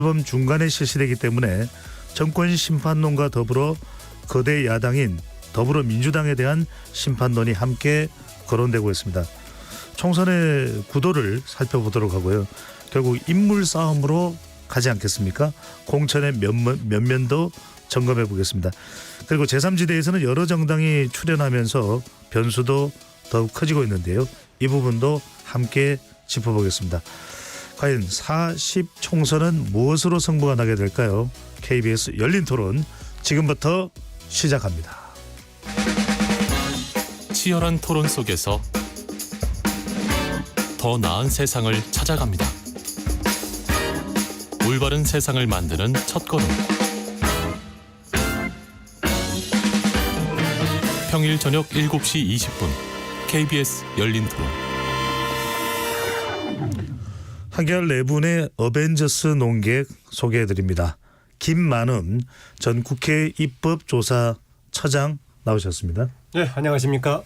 법 중간에 실시되기 때문에 정권 심판론과 더불어 거대 야당인 더불어민주당에 대한 심판론이 함께 거론되고 있습니다. 총선의 구도를 살펴보도록 하고요. 결국 인물 싸움으로 가지 않겠습니까? 공천의 면면도 점검해 보겠습니다. 그리고 제3지대에서는 여러 정당이 출연하면서 변수도 더욱 커지고 있는데요. 이 부분도 함께 짚어보겠습니다. 과연 40 총선은 무엇으로 승부가 나게 될까요? KBS 열린 토론 지금부터 시작합니다. 치열한 토론 속에서 더 나은 세상을 찾아갑니다. 올바른 세상을 만드는 첫걸음. 평일 저녁 7시 20분 KBS 열린 토론. 한결 4분의 어벤져스 논객 소개해드립니다. 김만음 전 국회 입법조사처장 나오셨습니다. 네, 안녕하십니까.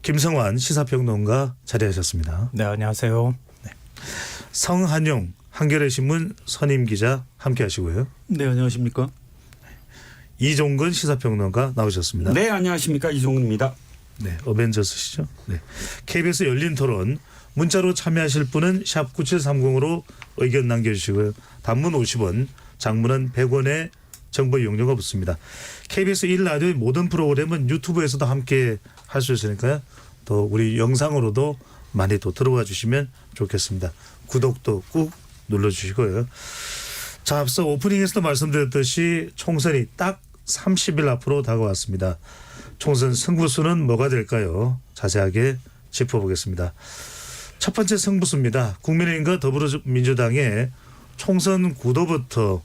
김성환 시사평론가 자리하셨습니다. 네, 안녕하세요. 성한용 한겨레 신문 선임기자 함께하시고요. 네, 안녕하십니까. 이종근 시사평론가 나오셨습니다. 네, 안녕하십니까. 이종근입니다. 네, 어벤져스시죠. 네, KBS 열린 토론 문자로 참여하실 분은 샵 9730으로 의견 남겨주시고요. 단문 50원, 장문은 100원의 정보 이용료가 붙습니다. KBS 1라디오의 모든 프로그램은 유튜브에서도 함께 할 수 있으니까요. 또 우리 영상으로도 많이 또 들어와 주시면 좋겠습니다. 구독도 꾹 눌러주시고요. 자, 앞서 오프닝에서도 말씀드렸듯이 총선이 딱 30일 앞으로 다가왔습니다. 총선 승부수는 뭐가 될까요? 자세하게 짚어보겠습니다. 첫 번째 승부수입니다. 국민의힘과 더불어민주당의 총선 구도부터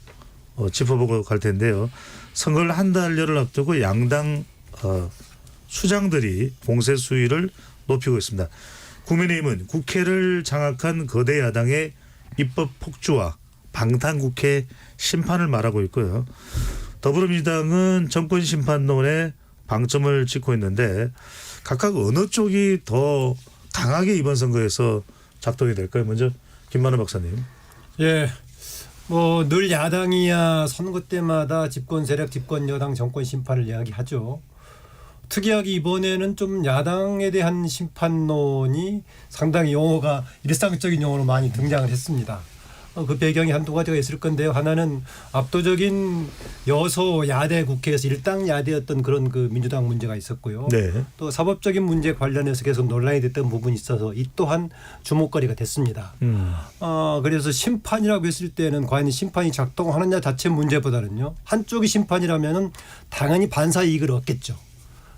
짚어보고 갈 텐데요. 선거를 한 달여를 앞두고 양당 수장들이 공세 수위를 높이고 있습니다. 국민의힘은 국회를 장악한 거대 야당의 입법 폭주와 방탄국회 심판을 말하고 있고요. 더불어민주당은 정권 심판론에 방점을 찍고 있는데 각각 어느 쪽이 더 강하게 이번 선거에서 작동이 될까요? 먼저 김만우 박사님. 예, 뭐 늘 야당이야 선거 때마다 집권 세력, 집권 여당 정권 심판을 이야기하죠. 특이하게 이번에는 좀 야당에 대한 심판론이 상당히 용어가 일상적인 용어로 많이 등장을 했습니다. 그 배경이 한두 가지가 있을 건데요. 하나는 압도적인 여소 야대 국회에서 일당 야대였던 그런 그 민주당 문제가 있었고요. 네. 또 사법적인 문제 관련해서 계속 논란이 됐던 부분이 있어서 이 또한 주목거리가 됐습니다. 그래서 심판이라고 했을 때는 과연 심판이 작동하느냐 자체 문제보다는요. 한쪽이 심판이라면은 당연히 반사 이익을 얻겠죠.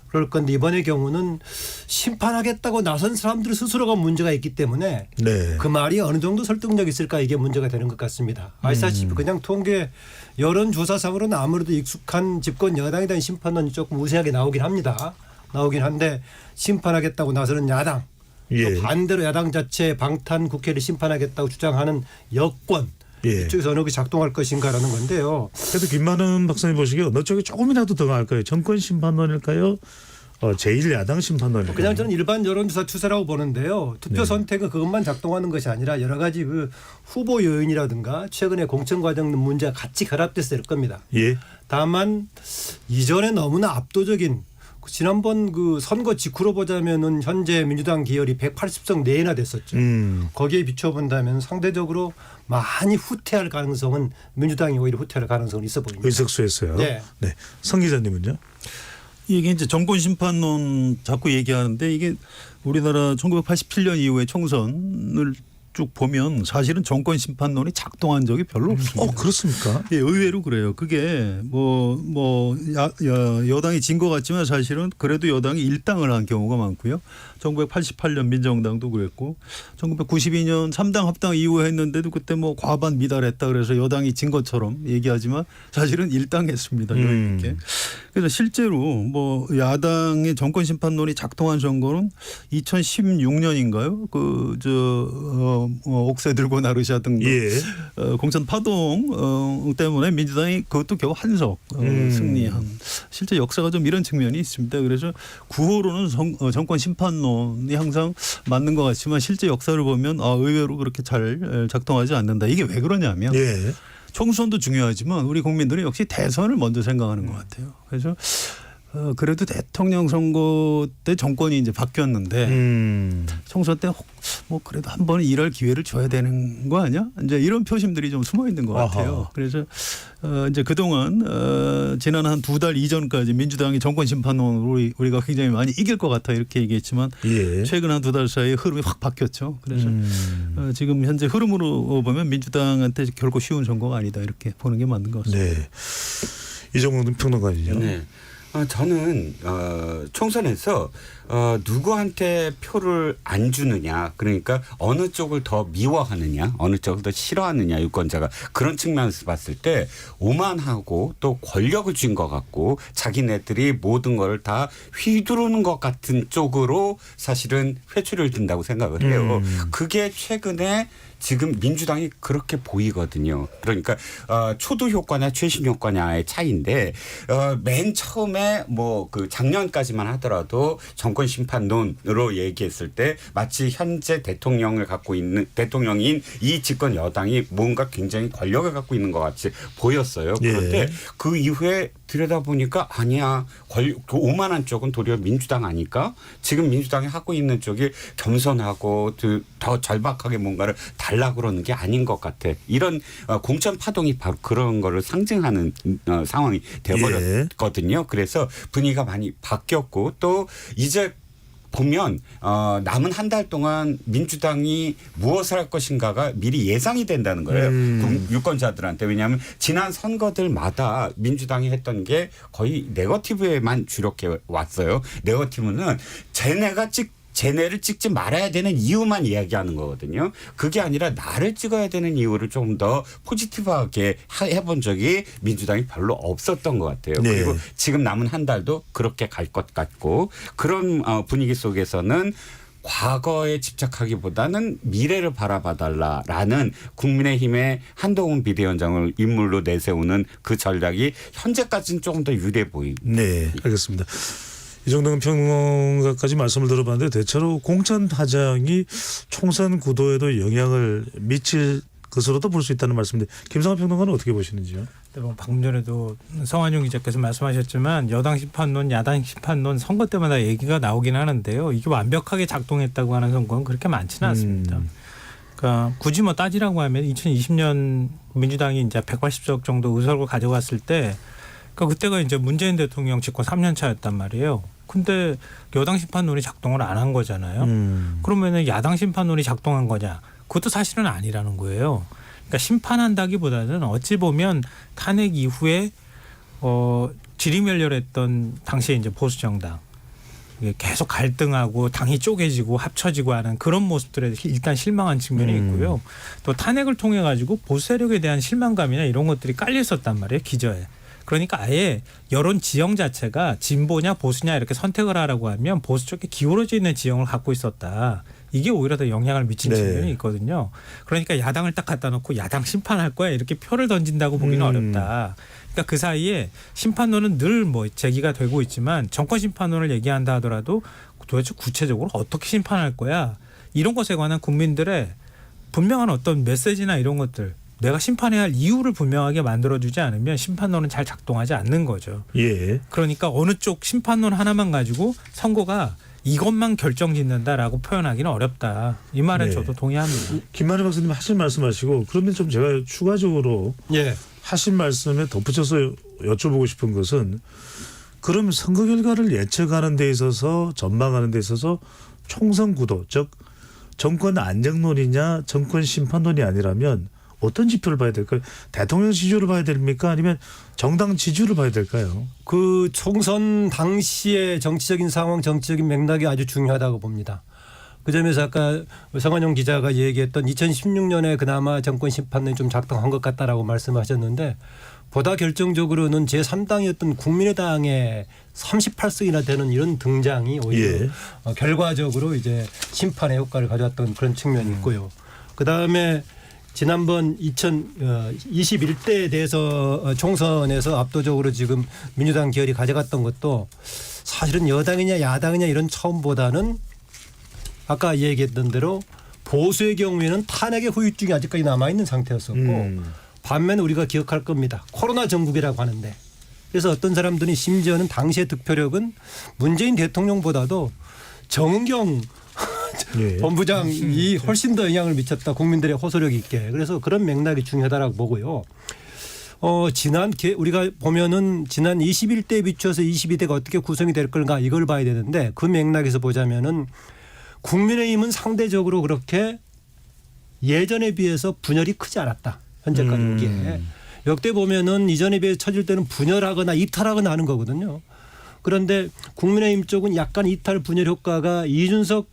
그럴 건데 이번의 경우는 심판하겠다고 나선 사람들 스스로가 문제가 있기 때문에 네. 그 말이 어느 정도 설득력이 있을까 이게 문제가 되는 것 같습니다. 아시다시피 그냥 통계 여론조사상으로는 아무래도 익숙한 집권 여당에 대한 심판론이 조금 우세하게 나오긴 합니다. 나오긴 한데 심판하겠다고 나서는 야당 예. 또 반대로 야당 자체 방탄 국회를 심판하겠다고 주장하는 여권 예. 이쪽에서 어느 게 작동할 것인가라는 건데요. 그래도 김만은 박사님 보시기에 어느 쪽이 조금이라도 더 강할까요? 정권 심판론일까요? 제1야당 심판론일까요? 그냥 저는 일반 여론조사 추세라고 보는데요. 투표 선택은 그것만 작동하는 것이 아니라 여러 가지 그 후보 요인이라든가 최근에 공천 과정 문제가 같이 결합돼서 될 겁니다. 예. 다만 이전에 너무나 압도적인 지난번 그 선거 직후로 보자면은 현재 민주당 기열이 180석 내외나 됐었죠. 거기에 비춰본다면 상대적으로 많이 후퇴할 가능성은 민주당이 오히려 후퇴할 가능성은 있어 보입니다. 의석수에서요. 네. 네. 성 기자님은요? 이게 이제 정권 심판론 자꾸 얘기하는데 이게 우리나라 1987년 이후에 총선을 쭉 보면 사실은 정권 심판론이 작동한 적이 별로 없습니다. 그렇습니까? 예, 의외로 그래요. 그게 여당이 진 것 같지만 사실은 그래도 여당이 일당을 한 경우가 많고요. 1988년 민정당도 그랬고 1992년 3당 합당 이후에 했는데도 그때 뭐 과반 미달했다 그래서 여당이 진 것처럼 얘기하지만 사실은 일당했습니다. 이렇게. 그래서 실제로 뭐 야당의 정권 심판론이 작동한 선거는 2016년인가요? 옥새 들고 나르샤 등등 예. 공천 파동 때문에 민주당이 그것도 겨우 한석 승리한 실제 역사가 좀 이런 측면이 있습니다. 그래서 구호로는 정권 심판론이 항상 맞는 것 같지만 실제 역사를 보면 의외로 그렇게 잘 작동하지 않는다. 이게 왜 그러냐면 예. 총선도 중요하지만 우리 국민들은 역시 대선을 먼저 생각하는 것 같아요. 그래서 그래도 대통령 선거 때 정권이 이제 바뀌었는데 총선 때 뭐 그래도 한 번은 일할 기회를 줘야 되는 거 아니야? 이제 이런 표심들이 좀 숨어 있는 것 같아요. 아하. 그래서 이제 그동안 지난 한 2달 이전까지 민주당이 정권 심판론으로 우리가 굉장히 많이 이길 것 같아 이렇게 얘기했지만 예. 최근 한 2달 사이에 흐름이 확 바뀌었죠. 그래서 지금 현재 흐름으로 보면 민주당한테 결코 쉬운 선거가 아니다 이렇게 보는 게 맞는 것 같습니다. 네. 이정훈 평론가는요. 네. 저는 총선에서 누구한테 표를 안 주느냐, 그러니까 어느 쪽을 더 미워하느냐, 어느 쪽을 더 싫어하느냐, 유권자가 그런 측면에서 봤을 때 오만하고 또 권력을 쥔 것 같고 자기네들이 모든 걸 다 휘두르는 것 같은 쪽으로 사실은 회초리를 든다고 생각을 해요. 그게 최근에 지금 민주당이 그렇게 보이거든요. 그러니까 초도 효과냐 최신 효과냐의 차이인데 맨 처음에 뭐 그 작년까지만 하더라도 정권 심판론으로 얘기했을 때 마치 현재 대통령을 갖고 있는 대통령인 이 집권 여당이 뭔가 굉장히 권력을 갖고 있는 것 같이 보였어요. 그런데 예. 그 이후에 들여다보니까 아니야. 그 오만한 쪽은 도리어 민주당 아닐까? 지금 민주당이 하고 있는 쪽이 겸손하고 더 절박하게 뭔가를 달라 그러는 게 아닌 것 같아. 이런 공천 파동이 바로 그런 거를 상징하는 상황이 되어버렸거든요. 그래서 분위기가 많이 바뀌었고 또 이제 보면 남은 한 달 동안 민주당이 무엇을 할 것인가가 미리 예상이 된다는 거예요. 유권자들한테. 왜냐하면 지난 선거들마다 민주당이 했던 게 거의 네거티브에만 주력해 왔어요. 네거티브는 쟤네를 찍지 말아야 되는 이유만 이야기하는 거거든요. 그게 아니라 나를 찍어야 되는 이유를 좀 더 포지티브하게 해본 적이 민주당이 별로 없었던 것 같아요. 네. 그리고 지금 남은 한 달도 그렇게 갈 것 같고 그런 분위기 속에서는 과거에 집착하기보다는 미래를 바라봐달라라는 국민의힘의 한동훈 비대위원장을 인물로 내세우는 그 전략이 현재까지는 조금 더 유리해 보입니다. 네, 알겠습니다. 이정동 평론가까지 말씀을 들어봤는데 대체로 공천 파장이 총선 구도에도 영향을 미칠 것으로도 볼 수 있다는 말씀인데 김성환 평론가는 어떻게 보시는지요? 네, 뭐 방금 전에도 성완용 기자께서 말씀하셨지만 여당 심판론, 야당 심판론 선거 때마다 얘기가 나오긴 하는데요. 이게 완벽하게 작동했다고 하는 선거는 그렇게 많지는 않습니다. 그러니까 굳이 뭐 따지라고 하면 2020년 민주당이 이제 180석 정도 의석을 가져갔을 때 그러니까 그때가 이제 문재인 대통령 집권 3년 차였단 말이에요. 근데 여당 심판론이 작동을 안 한 거잖아요. 그러면은 야당 심판론이 작동한 거냐? 그것도 사실은 아니라는 거예요. 그러니까 심판한다기보다는 어찌 보면 탄핵 이후에 지리멸렬했던 당시에 이제 보수 정당 계속 갈등하고 당이 쪼개지고 합쳐지고 하는 그런 모습들에 일단 실망한 측면이 있고요. 또 탄핵을 통해 가지고 보수 세력에 대한 실망감이나 이런 것들이 깔려 있었단 말이에요. 기저에. 그러니까 아예 여론 지형 자체가 진보냐 보수냐 이렇게 선택을 하라고 하면 보수 쪽에 기울어져 있는 지형을 갖고 있었다. 이게 오히려 더 영향을 미친 측면이 있거든요. 그러니까 야당을 딱 갖다 놓고 야당 심판할 거야 이렇게 표를 던진다고 보기는 어렵다. 그러니까 그 사이에 심판론은 늘 뭐 제기가 되고 있지만 정권 심판론을 얘기한다 하더라도 도대체 구체적으로 어떻게 심판할 거야 이런 것에 관한 국민들의 분명한 어떤 메시지나 이런 것들 내가 심판해야 할 이유를 분명하게 만들어주지 않으면 심판론은 잘 작동하지 않는 거죠. 예. 그러니까 어느 쪽 심판론 하나만 가지고 선거가 이것만 결정짓는다라고 표현하기는 어렵다. 이 말에 네. 저도 동의합니다. 김만희 박사님 하신 말씀하시고 그러면 좀 제가 추가적으로 예. 하신 말씀에 덧붙여서 여쭤보고 싶은 것은 그럼 선거 결과를 예측하는 데 있어서 전망하는 데 있어서 총선 구도 즉 정권 안정론이냐 정권 심판론이 아니라면 어떤 지표를 봐야 될까요? 대통령 지지율을 봐야 됩니까? 아니면 정당 지지율을 봐야 될까요? 그 총선 당시의 정치적인 상황, 정치적인 맥락이 아주 중요하다고 봅니다. 그 점에서 아까 성완용 기자가 얘기했던 2016년에 그나마 정권 심판론이 좀 작동한 것 같다라고 말씀하셨는데 보다 결정적으로는 제3당이었던 국민의당의 38석이나 되는 이런 등장이 오히려 결과적으로 이제 심판의 효과를 가져왔던 그런 측면이 있고요. 그다음에 지난번 2021대 대선 총선에서 압도적으로 지금 민주당 계열이 가져갔던 것도 사실은 여당이냐 야당이냐 이런 처음보다는 아까 얘기했던 대로 보수의 경우에는 탄핵의 후유증이 아직까지 남아있는 상태였었고 반면에 우리가 기억할 겁니다. 코로나 전국이라고 하는데 그래서 어떤 사람들이 심지어는 당시의 득표력은 문재인 대통령보다도 정은경 예. 본부장이 훨씬 더 영향을 미쳤다. 국민들의 호소력 있게. 그래서 그런 맥락이 중요하다라고 보고요. 우리가 보면은 지난 21대에 비추어서 22대가 어떻게 구성이 될 건가 이걸 봐야 되는데 그 맥락에서 보자면은 국민의힘은 상대적으로 그렇게 예전에 비해서 분열이 크지 않았다. 현재까지 보기에. 역대 보면은 이전에 비해 쳐질 때는 분열하거나 이탈하거나 하는 거거든요. 그런데 국민의힘 쪽은 약간 이탈 분열 효과가 이준석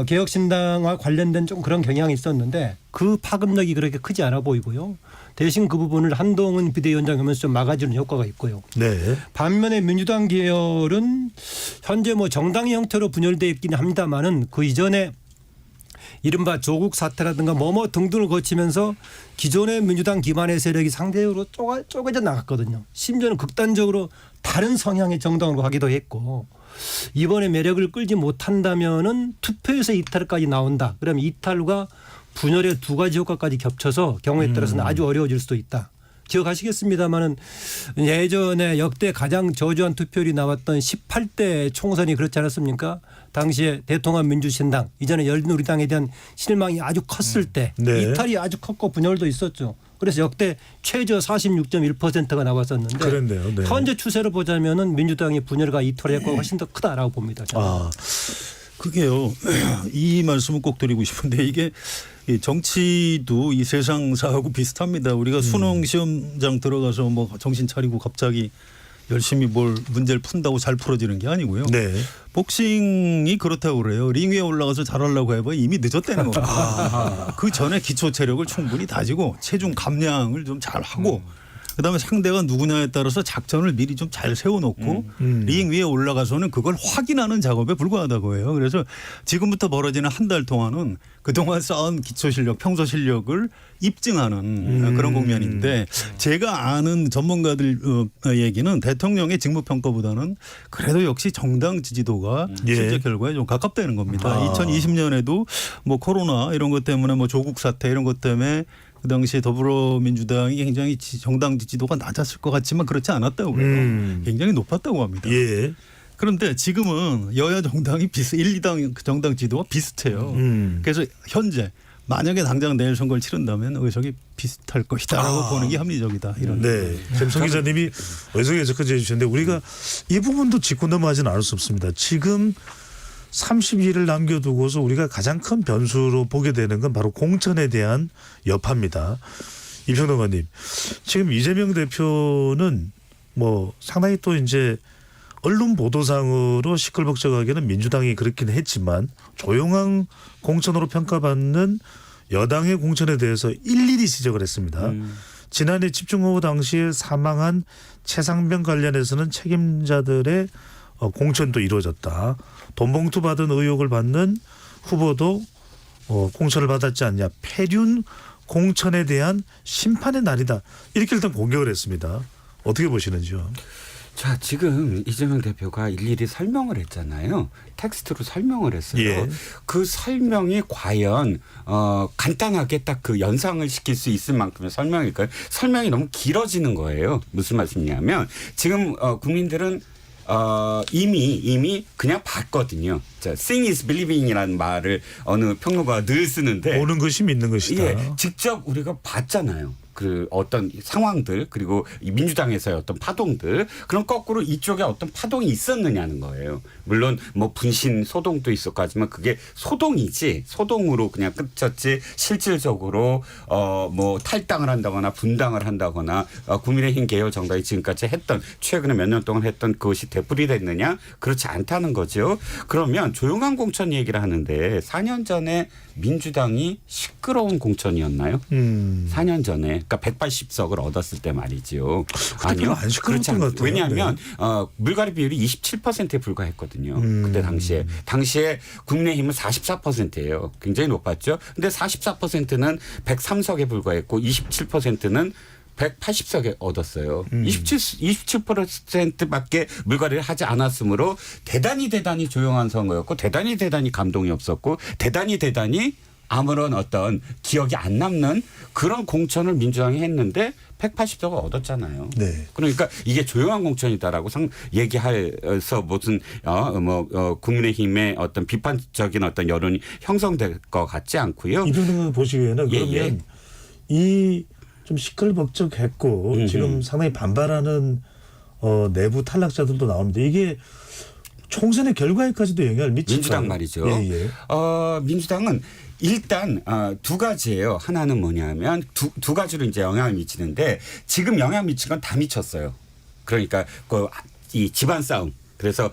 개혁신당과 관련된 좀 그런 경향이 있었는데 그 파급력이 그렇게 크지 않아 보이고요. 대신 그 부분을 한동훈 비대위원장 하면서 좀 막아주는 효과가 있고요. 네. 반면에 민주당 계열은 현재 뭐 정당의 형태로 분열되어 있긴 합니다만은 그 이전에 이른바 조국 사태라든가 뭐뭐 등등을 거치면서 기존의 민주당 기반의 세력이 상대적으로 쪼개져 나갔거든요. 심지어는 극단적으로 다른 성향의 정당으로 가기도 했고 이번에 매력을 끌지 못한다면은 투표에서 이탈까지 나온다. 그러면 이탈과 분열의 두 가지 효과까지 겹쳐서 경우에 따라서는 아주 어려워질 수도 있다. 기억하시겠습니다마는 예전에 역대 가장 저조한 투표율이 나왔던 18대 총선이 그렇지 않았습니까? 당시에 대통합 민주신당 이전에 열린우리당에 대한 실망이 아주 컸을 때 네. 이탈이 아주 컸고 분열도 있었죠. 그래서 역대 최저 46.1%가 나왔었는데 그런데요. 네. 현재 추세를 보자면은 민주당의 분열과 이탈의 효과가 훨씬 더 크다라고 봅니다. 저는. 아, 그게요. 이 말씀을 꼭 드리고 싶은데 이게 이 정치도 이 세상사하고 비슷합니다. 우리가 수능 시험장 들어가서 뭐 정신 차리고 갑자기 열심히 뭘 문제를 푼다고 잘 풀어지는 게 아니고요. 네. 복싱이 그렇다고 그래요. 링 위에 올라가서 잘하려고 해봐 이미 늦었다는 겁니다. 그 전에 기초 체력을 충분히 다지고 체중 감량을 좀 잘 하고 그다음에 상대가 누구냐에 따라서 작전을 미리 좀 잘 세워놓고 링 위에 올라가서는 그걸 확인하는 작업에 불과하다고 해요. 그래서 지금부터 벌어지는 한 달 동안은 그동안 쌓은 기초 실력, 평소 실력을 입증하는 그런 국면인데 제가 아는 전문가들 얘기는 대통령의 직무평가보다는 그래도 역시 정당 지지도가 예. 실제 결과에 좀 가깝다는 겁니다. 2020년에도 뭐 코로나 이런 것 때문에 뭐 조국 사태 이런 것 때문에 그 당시에 더불어민주당이 굉장히 정당 지지도가 낮았을 것 같지만 그렇지 않았다고 그래요. 굉장히 높았다고 합니다. 예. 그런데 지금은 여야 정당이 1, 2당 정당 지지도가 비슷해요. 그래서 현재 만약에 당장 내일 선거를 치른다면 의석이 비슷할 것이다라고 보는 게 합리적이다. 이런. 네. 잼성 기자님이 의석에 적혀져 주셨는데 우리가 이 부분도 짚고 넘어가지는 않을 수 없습니다. 지금 30일을 남겨두고서 우리가 가장 큰 변수로 보게 되는 건 바로 공천에 대한 여파입니다. 일평론가님, 지금 이재명 대표는 뭐 상당히 또 이제 언론 보도상으로 시끌벅적하게는 민주당이 그렇긴 했지만 조용한 공천으로 평가받는 여당의 공천에 대해서 일일이 지적을 했습니다. 지난해 집중호우 당시에 사망한 최상병 관련해서는 책임자들의 공천도 이루어졌다. 돈봉투 받은 의혹을 받는 후보도 공천을 받았지 않냐. 폐륜 공천에 대한 심판의 날이다. 이렇게 일단 공격을 했습니다. 어떻게 보시는지요? 자, 지금 이재명 대표가 일일이 설명을 했잖아요. 텍스트로 설명을 했어요. 예. 그 설명이 과연 간단하게 딱 그 연상을 시킬 수 있을 만큼의 설명일까요? 설명이 너무 길어지는 거예요. 무슨 말씀이냐면 지금 국민들은 이미 그냥 봤거든요. 자, seeing is believing이라는 말을 어느 평론가가 늘 쓰는데 보는 것이 믿는 것이다. 예, 직접 우리가 봤잖아요. 그 어떤 상황들 그리고 이 민주당에서의 어떤 파동들 그럼 거꾸로 이쪽에 어떤 파동이 있었느냐는 거예요. 물론 뭐 분신 소동도 있었고 하지만 그게 소동이지 소동으로 그냥 끝쳤지 실질적으로 뭐 탈당을 한다거나 분당을 한다거나 국민의힘 계열 정당이 지금까지 했던 최근에 몇 년 동안 했던 그것이 되풀이됐느냐 그렇지 않다는 거죠. 그러면 왜냐하면 조용한 공천 얘기를 하는데 4년 전에 민주당이 시끄러운 공천이었나요? 4년 전에 그러니까 180석을 얻었을 때 말이죠. 별로 안 시끄러웠던 것 같아요. 왜냐하면 물갈이 비율이 27%에 불과했거든요. 그때 당시에 국민의힘은 44%예요. 굉장히 높았죠. 근데 44%는 103석에 불과했고 27%는 180석에 얻었어요. 27%밖에 물갈이를 하지 않았으므로 대단히 조용한 선거였고 대단히 감동이 없었고 대단히 아무런 어떤 기억이 안 남는 그런 공천을 민주당이 했는데 180석을 얻었잖아요. 네. 그러니까 이게 조용한 공천이다라고 얘기해서 무슨 국민의힘의 어떤 비판적인 어떤 여론이 형성될 것 같지 않고요. 이런 보시기에는 그러면 이 좀 시끌벅적했고 지금 상당히 반발하는 내부 탈락자들도 나오는데 이게 총선의 결과에까지도 영향을 미칠까요? 민주당 말이죠. 민주당은 일단 두 가지예요. 하나는 뭐냐면 두 가지로 이제 영향을 미치는데 지금 영향 미친 건 다 미쳤어요. 그러니까 이 집안 싸움. 그래서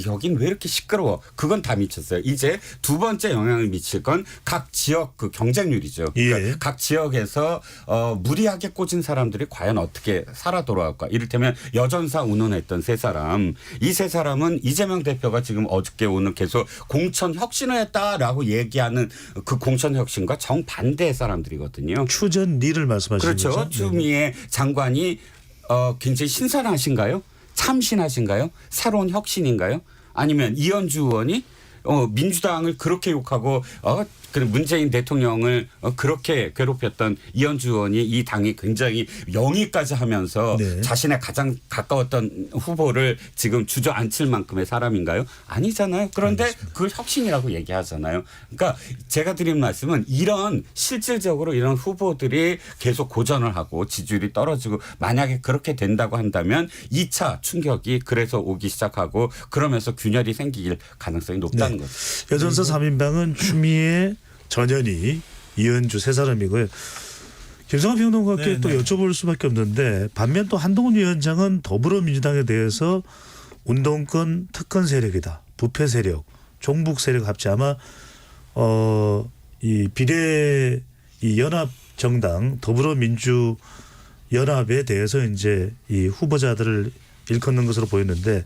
여긴 왜 이렇게 시끄러워? 그건 다 미쳤어요. 이제 두 번째 영향을 미칠 건 각 지역 그 경쟁률이죠. 그러니까 각 지역에서 무리하게 꽂은 사람들이 과연 어떻게 살아 돌아올까? 이를테면 여전사 운운했던 세 사람. 이 세 사람은 이재명 대표가 지금 어저께 오늘 계속 공천 혁신을 했다라고 얘기하는 그 공천 혁신과 정반대의 사람들이거든요. 추전리를 말씀하시는 거죠. 그렇죠. 추미애 장관이 굉장히 신선하신가요? 참신하신가요? 새로운 혁신인가요? 아니면 이현주 의원이 민주당을 그렇게 욕하고 문재인 대통령을 그렇게 괴롭혔던 이현주 의원이 이 당이 굉장히 영위까지 하면서 자신의 가장 가까웠던 후보를 지금 주저앉힐 만큼의 사람인가요? 아니잖아요. 그런데 알겠습니다. 그걸 혁신이라고 얘기하잖아요. 그러니까 제가 드린 말씀은 이런 실질적으로 이런 후보들이 계속 고전을 하고 지지율이 떨어지고 만약에 그렇게 된다고 한다면 2차 충격이 그래서 오기 시작하고 그러면서 균열이 생길 가능성이 높다는 거죠. 여전사 3인방은 추미애 전현희, 이현주 세 사람이고요. 김성환 평론가께 또 여쭤볼 수밖에 없는데 반면 또 한동훈 위원장은 더불어민주당에 대해서 운동권 특권 세력이다. 부패 세력, 종북 세력 합치 아마 이 비례 이 연합 정당 더불어민주 연합에 대해서 이제 이 후보자들을 일컫는 것으로 보였는데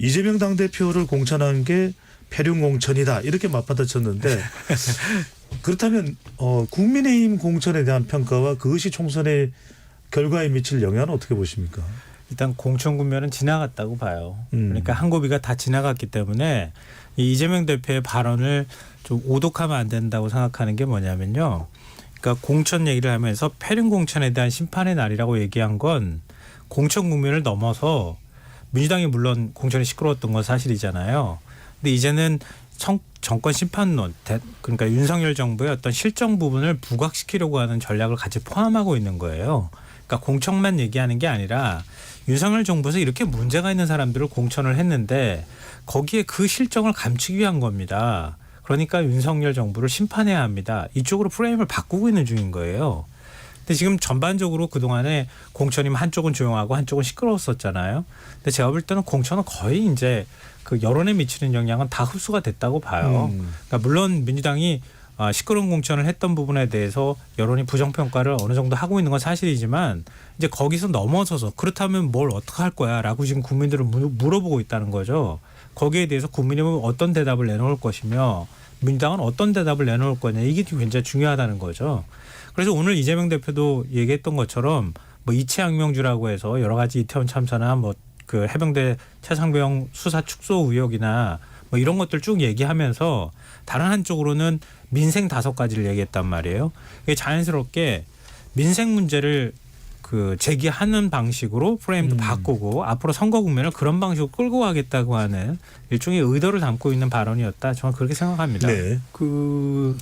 이재명 당대표를 공천한 게 패륜 공천이다 이렇게 맞받아쳤는데 그렇다면 국민의힘 공천에 대한 평가와 그것이 총선의 결과에 미칠 영향은 어떻게 보십니까? 일단 공천 국면은 지나갔다고 봐요. 그러니까 한 고비가 다 지나갔기 때문에 이 이재명 대표의 발언을 좀 오독하면 안 된다고 생각하는 게 뭐냐면요. 그러니까 공천 얘기를 하면서 패륜 공천에 대한 심판의 날이라고 얘기한 건 공천 국면을 넘어서 민주당이 물론 공천이 시끄러웠던 건 사실이잖아요. 근데 이제는 정권 심판론, 그러니까 윤석열 정부의 어떤 실정 부분을 부각시키려고 하는 전략을 같이 포함하고 있는 거예요. 그러니까 공천만 얘기하는 게 아니라 윤석열 정부에서 이렇게 문제가 있는 사람들을 공천을 했는데 거기에 그 실정을 감추기 위한 겁니다. 그러니까 윤석열 정부를 심판해야 합니다. 이쪽으로 프레임을 바꾸고 있는 중인 거예요. 근데 지금 전반적으로 그동안에 공천이면 한쪽은 조용하고 한쪽은 시끄러웠었잖아요. 근데 제가 볼 때는 공천은 거의 이제 그 여론에 미치는 영향은 다 흡수가 됐다고 봐요. 그러니까 물론 민주당이 시끄러운 공천을 했던 부분에 대해서 여론이 부정평가를 어느 정도 하고 있는 건 사실이지만 이제 거기서 넘어서서 그렇다면 뭘 어떻게 할 거야 라고 지금 국민들을 물어보고 있다는 거죠. 거기에 대해서 국민의힘은 어떤 대답을 내놓을 것이며 민주당은 어떤 대답을 내놓을 거냐 이게 굉장히 중요하다는 거죠. 그래서 오늘 이재명 대표도 얘기했던 것처럼 뭐 이채양명주라고 해서 여러 가지 이태원 참사나 뭐 그 해병대 최상병 수사 축소 의혹이나 뭐 이런 것들 쭉 얘기하면서 다른 한쪽으로는 민생 5가지를 얘기했단 말이에요. 이게 자연스럽게 민생 문제를 그 제기하는 방식으로 프레임도 바꾸고 앞으로 선거 국면을 그런 방식으로 끌고 가겠다고 하는 일종의 의도를 담고 있는 발언이었다. 저는 그렇게 생각합니다. 네.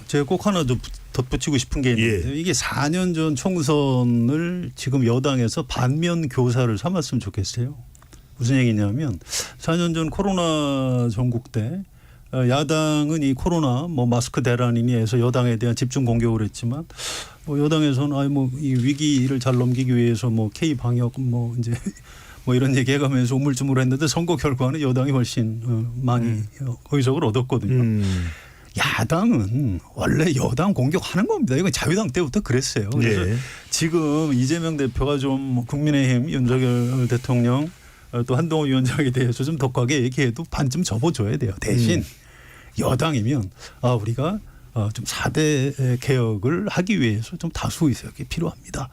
제가 꼭 하나 좀 덧붙이고 싶은 게 있는데 이게 4년 전 총선을 지금 여당에서 반면 교사를 삼았으면 좋겠어요. 무슨 얘기냐면 4년 전 코로나 전국 때 야당은 이 코로나 뭐 마스크 대란이니 해서 여당에 대한 집중 공격을 했지만 뭐 여당에서는 이 위기를 잘 넘기기 위해서 뭐 K 방역 뭐 이제 뭐 이런 얘기해가면서 우물쭈물했는데 선거 결과는 여당이 훨씬 많이 의석을 얻었거든요. 야당은 원래 여당 공격하는 겁니다. 이건 자유당 때부터 그랬어요. 그래서 예. 지금 이재명 대표가 좀 국민의힘 윤석열 대통령 또 한동훈 위원장에 대해서 좀 독하게 얘기해도 반쯤 접어줘야 돼요. 대신 여당이면 우리가 좀 4대 개혁을 하기 위해서 좀 다수 의석이 필요합니다.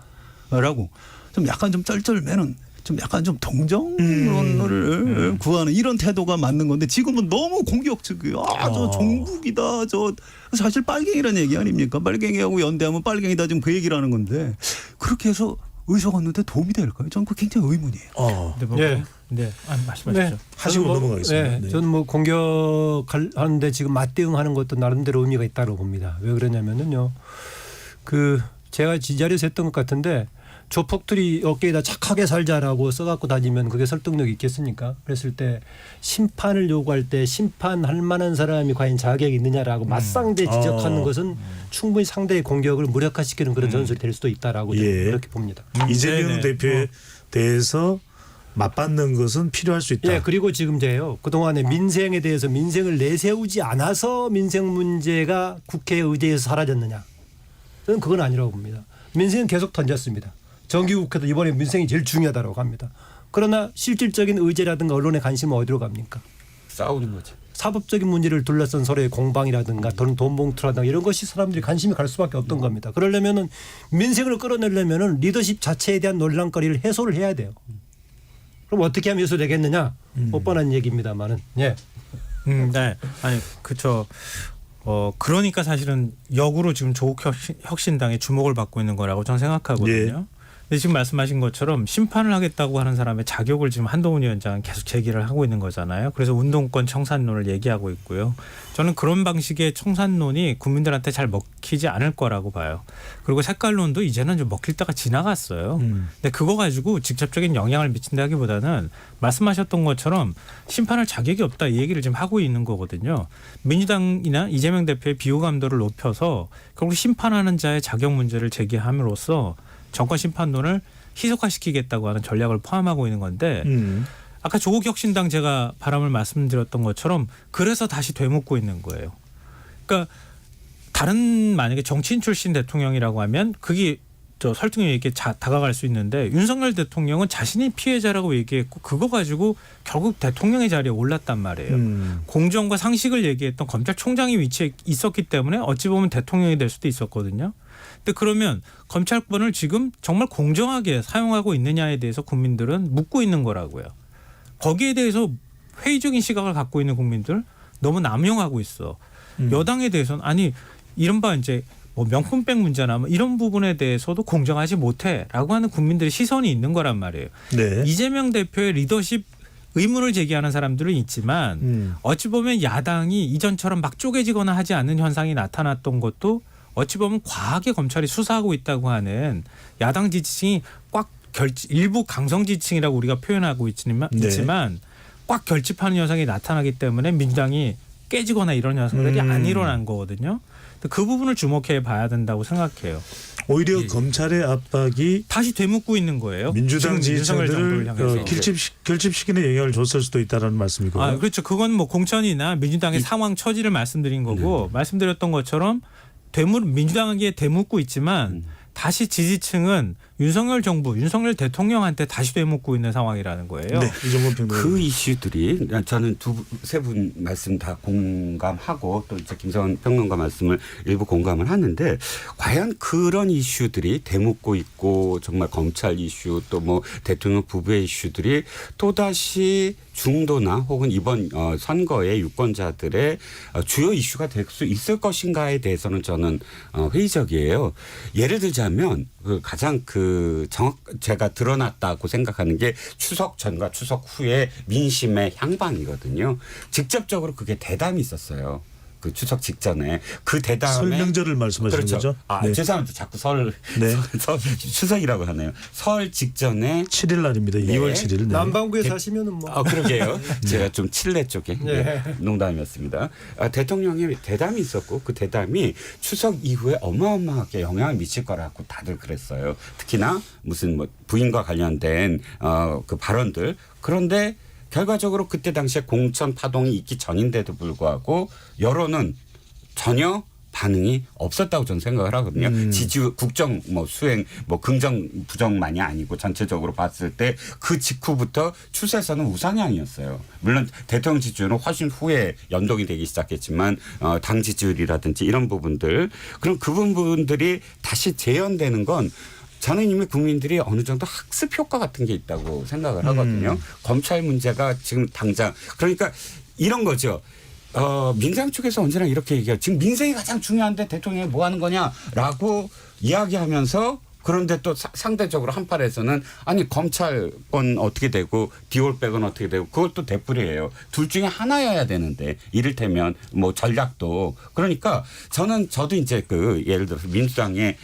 라고 좀 약간 좀 쩔쩔매는 좀 약간 좀 동정론을 구하는 이런 태도가 맞는 건데 지금은 너무 공격적이에요. 저 종북이다. 저 사실 빨갱이라는 얘기 아닙니까? 빨갱이하고 연대하면 빨갱이다. 지금 그 얘기를 하는 건데 그렇게 해서 의석 얻는데 도움이 될까요? 저는 그거 굉장히 의문이에요. 근데 뭐 예. 네, 말씀하시죠. 하시고 저는 넘어가겠습니다. 네, 네. 저는 뭐 공격하는데 지금 맞대응하는 것도 나름대로 의미가 있다고 봅니다. 왜 그러냐면은요. 제가 지자리에서 했던 것 같은데 조폭들이 어깨에다 착하게 살자라고 써갖고 다니면 그게 설득력이 있겠습니까? 그랬을 때 심판을 요구할 때 심판할 만한 사람이 과연 자격이 있느냐라고 맞상대 지적하는 것은 충분히 상대의 공격을 무력화시키는 그런 전술이 될 수도 있다라고 저는 예. 그렇게 봅니다. 이재명 네네. 대표에 대해서 맞받는 것은 필요할 수 있다. 예, 그리고 지금 제요. 그동안에 민생에 대해서 민생을 내세우지 않아서 민생 문제가 국회 의제에서 사라졌느냐. 저는 그건 아니라고 봅니다. 민생은 계속 던졌습니다. 정기국회도 이번에 민생이 제일 중요하다고 합니다. 그러나 실질적인 의제라든가 언론의 관심은 어디로 갑니까? 싸우는 거지. 사법적인 문제를 둘러싼 서로의 공방이라든가 돈 봉투라든가 이런 것이 사람들이 관심이 갈 수밖에 없던 겁니다. 그러려면은 민생을 끌어내려면은 리더십 자체에 대한 논란거리를 해소를 해야 돼요. 그럼 어떻게 하면 해소되겠느냐? 뻔한 얘기입니다만은. 예. 네. 아니, 그렇죠. 그러니까 사실은 역으로 지금 조국 혁신당의 주목을 받고 있는 거라고 저는 생각하거든요. 근데 지금 말씀하신 것처럼 심판을 하겠다고 하는 사람의 자격을 지금 한동훈 위원장은 계속 제기를 하고 있는 거잖아요. 그래서 운동권 청산론을 얘기하고 있고요. 저는 그런 방식의 청산론이 국민들한테 잘 먹히지 않을 거라고 봐요. 그리고 색깔론도 이제는 좀 먹힐 때가 지나갔어요. 근데 그거 가지고 직접적인 영향을 미친다기보다는 말씀하셨던 것처럼 심판할 자격이 없다 이 얘기를 지금 하고 있는 거거든요. 민주당이나 이재명 대표의 비호감도를 높여서 결국 심판하는 자의 자격 문제를 제기함으로써 정권 심판론을 희석화시키겠다고 하는 전략을 포함하고 있는 건데 아까 조국 혁신당 제가 바람을 말씀드렸던 것처럼 그래서 다시 되묻고 있는 거예요. 그러니까 다른 만약에 정치인 출신 대통령이라고 하면 그게 설득력 있게 다가갈 수 있는데 윤석열 대통령은 자신이 피해자라고 얘기했고 그거 가지고 결국 대통령의 자리에 올랐단 말이에요. 공정과 상식을 얘기했던 검찰총장이 위치에 있었기 때문에 어찌 보면 대통령이 될 수도 있었거든요. 근데 그러면 검찰권을 지금 정말 공정하게 사용하고 있느냐에 대해서 국민들은 묻고 있는 거라고요. 거기에 대해서 회의적인 시각을 갖고 있는 국민들 너무 남용하고 있어. 여당에 대해서는 아니 이른바 이제 뭐 명품백 문제나 뭐 이런 부분에 대해서도 공정하지 못해라고 하는 국민들의 시선이 있는 거란 말이에요. 네. 이재명 대표의 리더십 의문을 제기하는 사람들은 있지만 어찌 보면 야당이 이전처럼 막 쪼개지거나 하지 않는 현상이 나타났던 것도 어찌 보면 과하게 검찰이 수사하고 있다고 하는 야당 지지층이 꽉 일부 강성 지지층이라고 우리가 표현하고 있지만 꽉 결집하는 현상이 나타나기 때문에 민주당이 깨지거나 이런 현상들이 안 일어난 거거든요. 그 부분을 주목해 봐야 된다고 생각해요. 오히려 검찰의 압박이 다시 되묻고 있는 거예요. 민주당 지금 윤석열 정부를 지지층들을 향해서. 결집시키는 영향을 줬을 수도 있다는 말씀이고요. 그렇죠. 그건 뭐 공천이나 민주당의 상황 처지를 말씀드린 거고 말씀드렸던 것처럼 민주당에게 되묻고 있지만 다시 지지층은 윤석열 정부, 윤석열 대통령한테 다시 되묻고 있는 상황이라는 거예요. 네, 이종건 평론가. 그 이슈들이 저는 세 분 말씀 다 공감하고 또 이제 김성환 평론가 말씀을 일부 공감을 하는데 과연 그런 이슈들이 되묻고 있고 정말 검찰 이슈 또 뭐 대통령 부부의 이슈들이 또다시 중도나 혹은 이번 선거의 유권자들의 주요 이슈가 될 수 있을 것인가에 대해서는 저는 회의적이에요. 예를 들자면 가장 제가 드러났다고 생각하는 게 추석 전과 추석 후에 민심의 향방이거든요. 직접적으로 그게 대담이 있었어요. 그 추석 직전에 그 대담에 설명절을 말씀하시는 그렇죠. 거죠? 아, 네. 죄송합니다. 자꾸 네. 추석이라고 하네요. 설 직전에 7일 날입니다. 네. 2월 7일. 네. 남반구에 사시면은 뭐. 아, 그러게요. 제가 좀 칠레 쪽에 네. 농담이었습니다. 대통령의 대담이 있었고 그 대담이 추석 이후에 어마어마하게 영향을 미칠 거라고 다들 그랬어요. 특히나 무슨 뭐 부인과 관련된 그 발언들. 그런데 결과적으로 그때 당시에 공천 파동이 있기 전인데도 불구하고 여론은 전혀 반응이 없었다고 저는 생각을 하거든요. 지지율 국정 뭐 수행 뭐 긍정 부정만이 아니고 전체적으로 봤을 때 그 직후부터 추세선은 우상향이었어요. 물론 대통령 지지율은 훨씬 후에 연동이 되기 시작했지만 당 지지율이라든지 이런 부분들 그럼 그 부분들이 다시 재현되는 건 저는 이미 국민들이 어느 정도 학습 효과 같은 게 있다고 생각을 하거든요. 검찰 문제가 지금 당장 그러니까 이런 거죠. 민생 쪽에서 언제나 이렇게 얘기해요. 지금 민생이 가장 중요한데 대통령이 뭐 하는 거냐라고 이야기하면서 그런데 또 상대적으로 한팔에서는 아니 검찰권 어떻게 되고 디올백은 어떻게 되고 그것도 대뿔이에요. 둘 중에 하나여야 되는데 이를테면 뭐 전략도 그러니까 저도 이제 그 예를 들어서 민주당의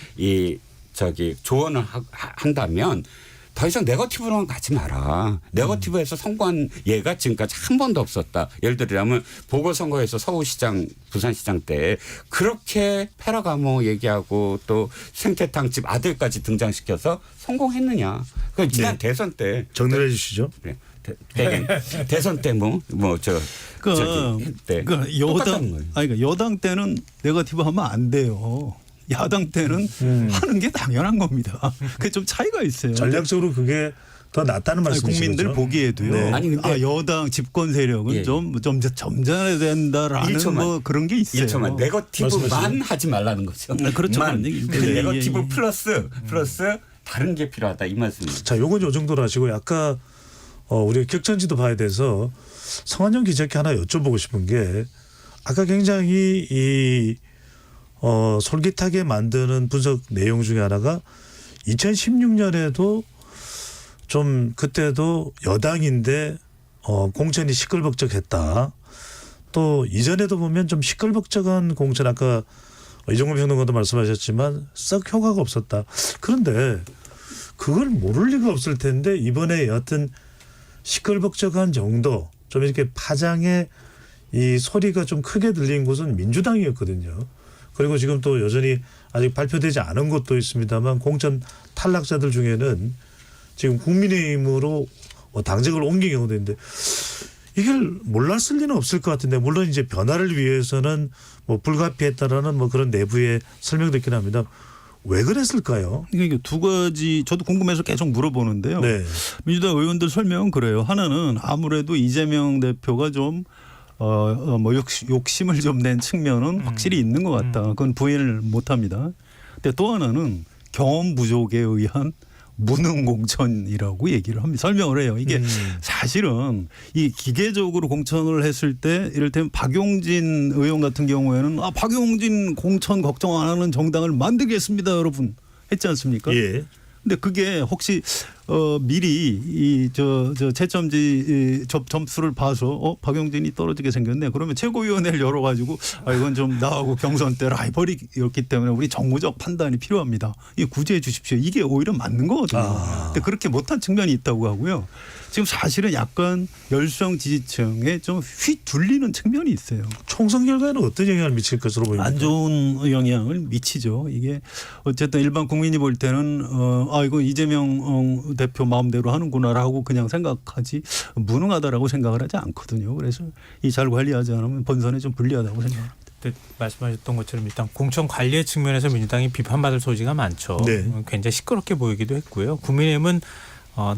조언을 한다면 더 이상 네거티브로만 가지 마라. 네거티브에서 성공한 예가 지금까지 한 번도 없었다. 예를 들자면 보궐선거에서 서울시장, 부산시장 때 그렇게 페라가모 얘기하고 또 생태탕집 아들까지 등장시켜서 성공했느냐. 그러니까 지난 대선 때. 정리해 주시죠. 네. 대선 때 그러니까 여당 때는 네거티브 하면 안 돼요. 야당 때는 하는 게 당연한 겁니다. 그게 좀 차이가 있어요. 전략적으로 그게 더 낫다는 말씀이시죠. 국민들 보기에도요. 네. 아니, 근데 여당 집권 세력은 예. 좀 점잖아야 된다라는 1초만. 뭐 그런 게 있어요. 1초만 네거티브만 말씀하시죠. 하지 말라는 거죠. 그렇죠. 만. 예, 그 예, 네거티브 예. 플러스 다른 게 필요하다 이 말씀입니다. 자, 요건 요 정도로 하시고 아까 우리가 격전지도 봐야 돼서 성한영 기자께 하나 여쭤보고 싶은 게 아까 굉장히 솔깃하게 만드는 분석 내용 중에 하나가 2016년에도 좀 그때도 여당인데 공천이 시끌벅적했다. 또 이전에도 보면 좀 시끌벅적한 공천 아까 이종근 평론가도 말씀하셨지만 썩 효과가 없었다. 그런데 그걸 모를 리가 없을 텐데 이번에 여하튼 시끌벅적한 정도 좀 이렇게 파장의 이 소리가 좀 크게 들린 곳은 민주당이었거든요. 그리고 지금 또 여전히 아직 발표되지 않은 것도 있습니다만 공천 탈락자들 중에는 지금 국민의힘으로 당직을 옮긴 경우도 있는데 이걸 몰랐을 리는 없을 것 같은데 물론 이제 변화를 위해서는 뭐 불가피했다라는 뭐 그런 내부의 설명도 있긴 합니다. 왜 그랬을까요? 이게 두 가지 저도 궁금해서 계속 물어보는데요. 네. 민주당 의원들 설명은 그래요. 하나는 아무래도 이재명 대표가 좀 뭐 욕심을 좀 낸 측면은 확실히 있는 것 같다. 그건 부인을 못합니다. 근데 또 하나는 경험 부족에 의한 무능 공천이라고 얘기를 합니다. 설명을 해요. 이게 사실은 이 기계적으로 공천을 했을 때 이를테면 박용진 의원 같은 경우에는 박용진 공천 걱정 안 하는 정당을 만들겠습니다, 여러분 했지 않습니까? 예. 근데 그게 혹시 미리 채점지 점수를 봐서 박용진이 떨어지게 생겼네. 그러면 최고위원회를 열어가지고 이건 좀 나하고 경선 때 라이벌이었기 때문에 우리 정무적 판단이 필요합니다. 이게 구제해 주십시오. 이게 오히려 맞는 거거든요. 근데 그렇게 못한 측면이 있다고 하고요. 지금 사실은 약간 열성 지지층에 좀 휘둘리는 측면이 있어요. 총선 결과에는 어떤 영향을 미칠 것으로 보입니까? 안 좋은 영향을 미치죠. 이게 어쨌든 일반 국민이 볼 때는 이거 이재명 대표 마음대로 하는구나라고 그냥 생각하지 무능하다라고 생각을 하지 않거든요. 그래서 이 잘 관리하지 않으면 본선에 좀 불리하다고 생각합니다. 말씀하셨던 것처럼 일단 공천 관리의 측면에서 민주당이 비판받을 소지가 많죠. 네. 굉장히 시끄럽게 보이기도 했고요. 국민의힘은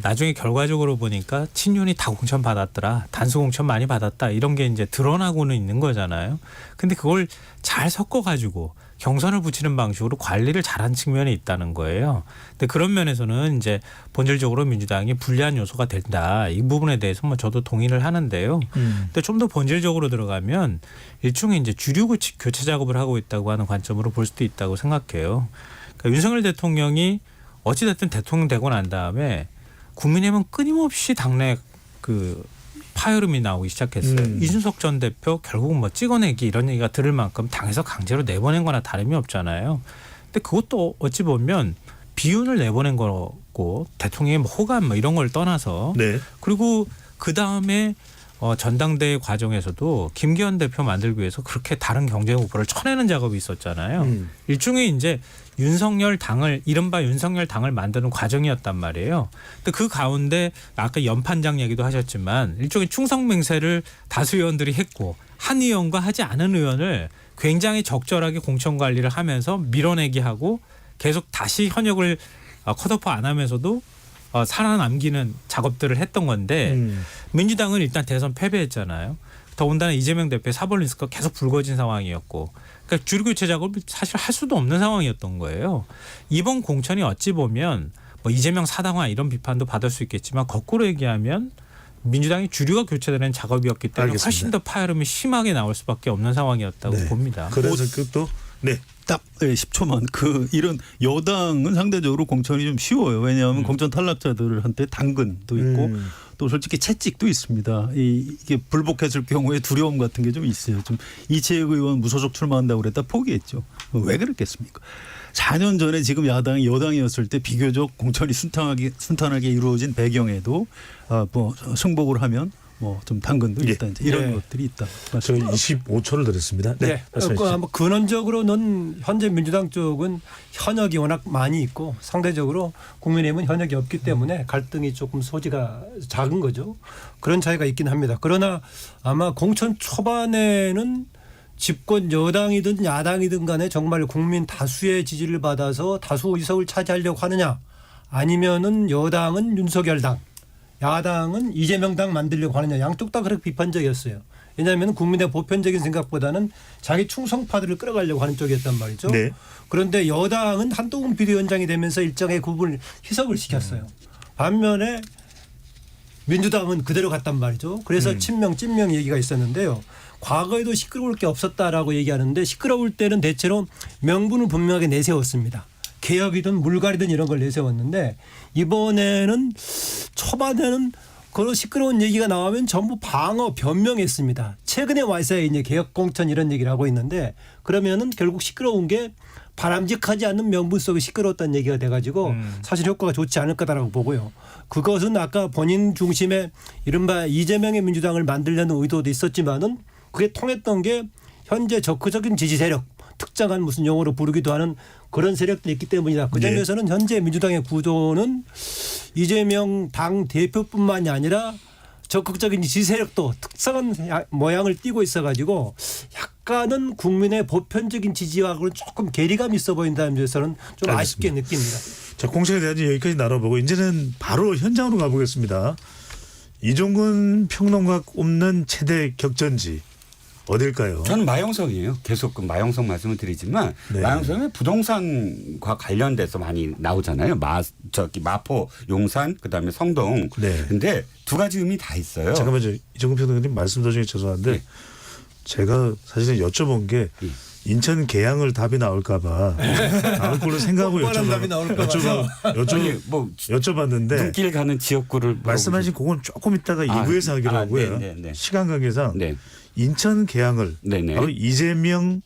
나중에 결과적으로 보니까 친윤이 다 공천 받았더라. 단수 공천 많이 받았다. 이런 게 이제 드러나고는 있는 거잖아요. 근데 그걸 잘 섞어가지고 경선을 붙이는 방식으로 관리를 잘한 측면이 있다는 거예요. 근데 그런 면에서는 이제 본질적으로 민주당이 불리한 요소가 된다. 이 부분에 대해서 뭐 저도 동의를 하는데요. 근데 좀 더 본질적으로 들어가면 일종의 이제 주류 교체 작업을 하고 있다고 하는 관점으로 볼 수도 있다고 생각해요. 그러니까 윤석열 대통령이 어찌됐든 대통령 되고 난 다음에 국민의힘은 끊임없이 당내 파열음이 나오기 시작했어요. 이준석 전 대표 결국은 뭐 찍어내기 이런 얘기가 들을 만큼 당에서 강제로 내보낸 거나 다름이 없잖아요. 근데 그것도 어찌 보면 비윤을 내보낸 거고 대통령의 뭐 호감 뭐 이런 걸 떠나서 네. 그리고 그다음에 전당대회 과정에서도 김기현 대표 만들기 위해서 그렇게 다른 경쟁 후보를 쳐내는 작업이 있었잖아요. 일종의 이제 윤석열 당을 이른바 윤석열 당을 만드는 과정이었단 말이에요. 근데 그 가운데 아까 연판장 얘기도 하셨지만 일종의 충성 맹세를 다수 의원들이 했고 한 의원과 하지 않은 의원을 굉장히 적절하게 공천 관리를 하면서 밀어내기 하고 계속 다시 현역을 컷오프 안 하면서도 살아남기는 작업들을 했던 건데 민주당은 일단 대선 패배했잖아요. 더군다나 이재명 대표의 사법 리스크가 계속 불거진 상황이었고 그러니까 주류교체 작업을 사실 할 수도 없는 상황이었던 거예요. 이번 공천이 어찌 보면 뭐 이재명 사당화 이런 비판도 받을 수 있겠지만 거꾸로 얘기하면 민주당이 주류가 교체되는 작업이었기 때문에 알겠습니다. 훨씬 더 파열음이 심하게 나올 수밖에 없는 상황이었다고 네. 봅니다. 그래서 그것도 네. 딱 10초만 이런 여당은 상대적으로 공천이 좀 쉬워요. 왜냐하면 공천 탈락자들한테 당근도 있고 또 솔직히 채찍도 있습니다. 이게 불복했을 경우에 두려움 같은 게 좀 있어요. 좀 이채익 의원 무소속 출마한다고 그랬다 포기했죠. 왜 그랬겠습니까? 4년 전에 지금 야당이 여당이었을 때 비교적 공천이 순탄하게 이루어진 배경에도 뭐 승복을 하면 뭐 좀 당근도 예. 있다 이제 이런 네. 것들이 있다. 저희 25초를 드렸습니다. 네. 네. 말씀해 주시죠. 뭐 근원적으로는 현재 민주당 쪽은 현역이 워낙 많이 있고 상대적으로 국민의힘은 현역이 없기 때문에 갈등이 조금 소지가 작은 거죠. 그런 차이가 있긴 합니다. 그러나 아마 공천 초반에는 집권 여당이든 야당이든 간에 정말 국민 다수의 지지를 받아서 다수 의석을 차지하려고 하느냐 아니면은 여당은 윤석열 당 야당은 이재명 당 만들려고 하느냐 양쪽 다 그렇게 비판적이었어요. 왜냐하면 국민의 보편적인 생각보다는 자기 충성파들을 끌어가려고 하는 쪽이었단 말이죠. 네. 그런데 여당은 한동훈 비대위원장이 되면서 일정의 구분을 희석을 시켰어요. 반면에 민주당은 그대로 갔단 말이죠. 그래서 친명 찐명 얘기가 있었는데요. 과거에도 시끄러울 게 없었다라고 얘기하는데 시끄러울 때는 대체로 명분을 분명하게 내세웠습니다. 개혁이든 물갈이든 이런 걸 내세웠는데 이번에는 초반에는 그런 시끄러운 얘기가 나오면 전부 방어 변명했습니다. 최근에 와서야 이제 개혁 공천 이런 얘기를 하고 있는데 그러면은 결국 시끄러운 게 바람직하지 않는 명분 속에 시끄러웠다는 얘기가 돼가지고 사실 효과가 좋지 않을 거다라고 보고요. 그것은 아까 본인 중심의 이른바 이재명의 민주당을 만들려는 의도도 있었지만은 그게 통했던 게 현재 적극적인 지지 세력 특정한 무슨 용어로 부르기도 하는 그런 세력들이 있기 때문이다. 그 점에서는 현재 민주당의 구조는 이재명 당 대표뿐만이 아니라 적극적인 지지 세력도 특성한 모양을 띠고 있어가지고 약간은 국민의 보편적인 지지와는 조금 괴리감이 있어 보인다는 점에서는 좀 알겠습니다. 아쉽게 느낍니다. 자, 공천에 대한 여기까지 나눠보고 이제는 바로 현장으로 가보겠습니다. 이종근 평론가 꼽는 최대 격전지 어딜까요? 저는 마영성이에요. 계속 그 마영성 말씀을 드리지만 네. 마영성은 부동산과 관련돼서 많이 나오잖아요. 마포, 용산, 그다음에 성동. 네. 근데 두 가지 의미 다 있어요. 잠깐만요. 이종근 평론가님 말씀 도중에 죄송한데 네. 제가 사실은 여쭤본 게 인천 계양을 답이 나올까봐 나올 걸로 생각하고 뻔뻔한 답이 나올까 아니, 뭐 여쭤봤는데 눈길 가는 지역구를 말씀하신 그건 조금 있다가 2부에서 하기로 하고요. 네. 시간 관계상 네. 인천 계양을 네네. 바로 이재명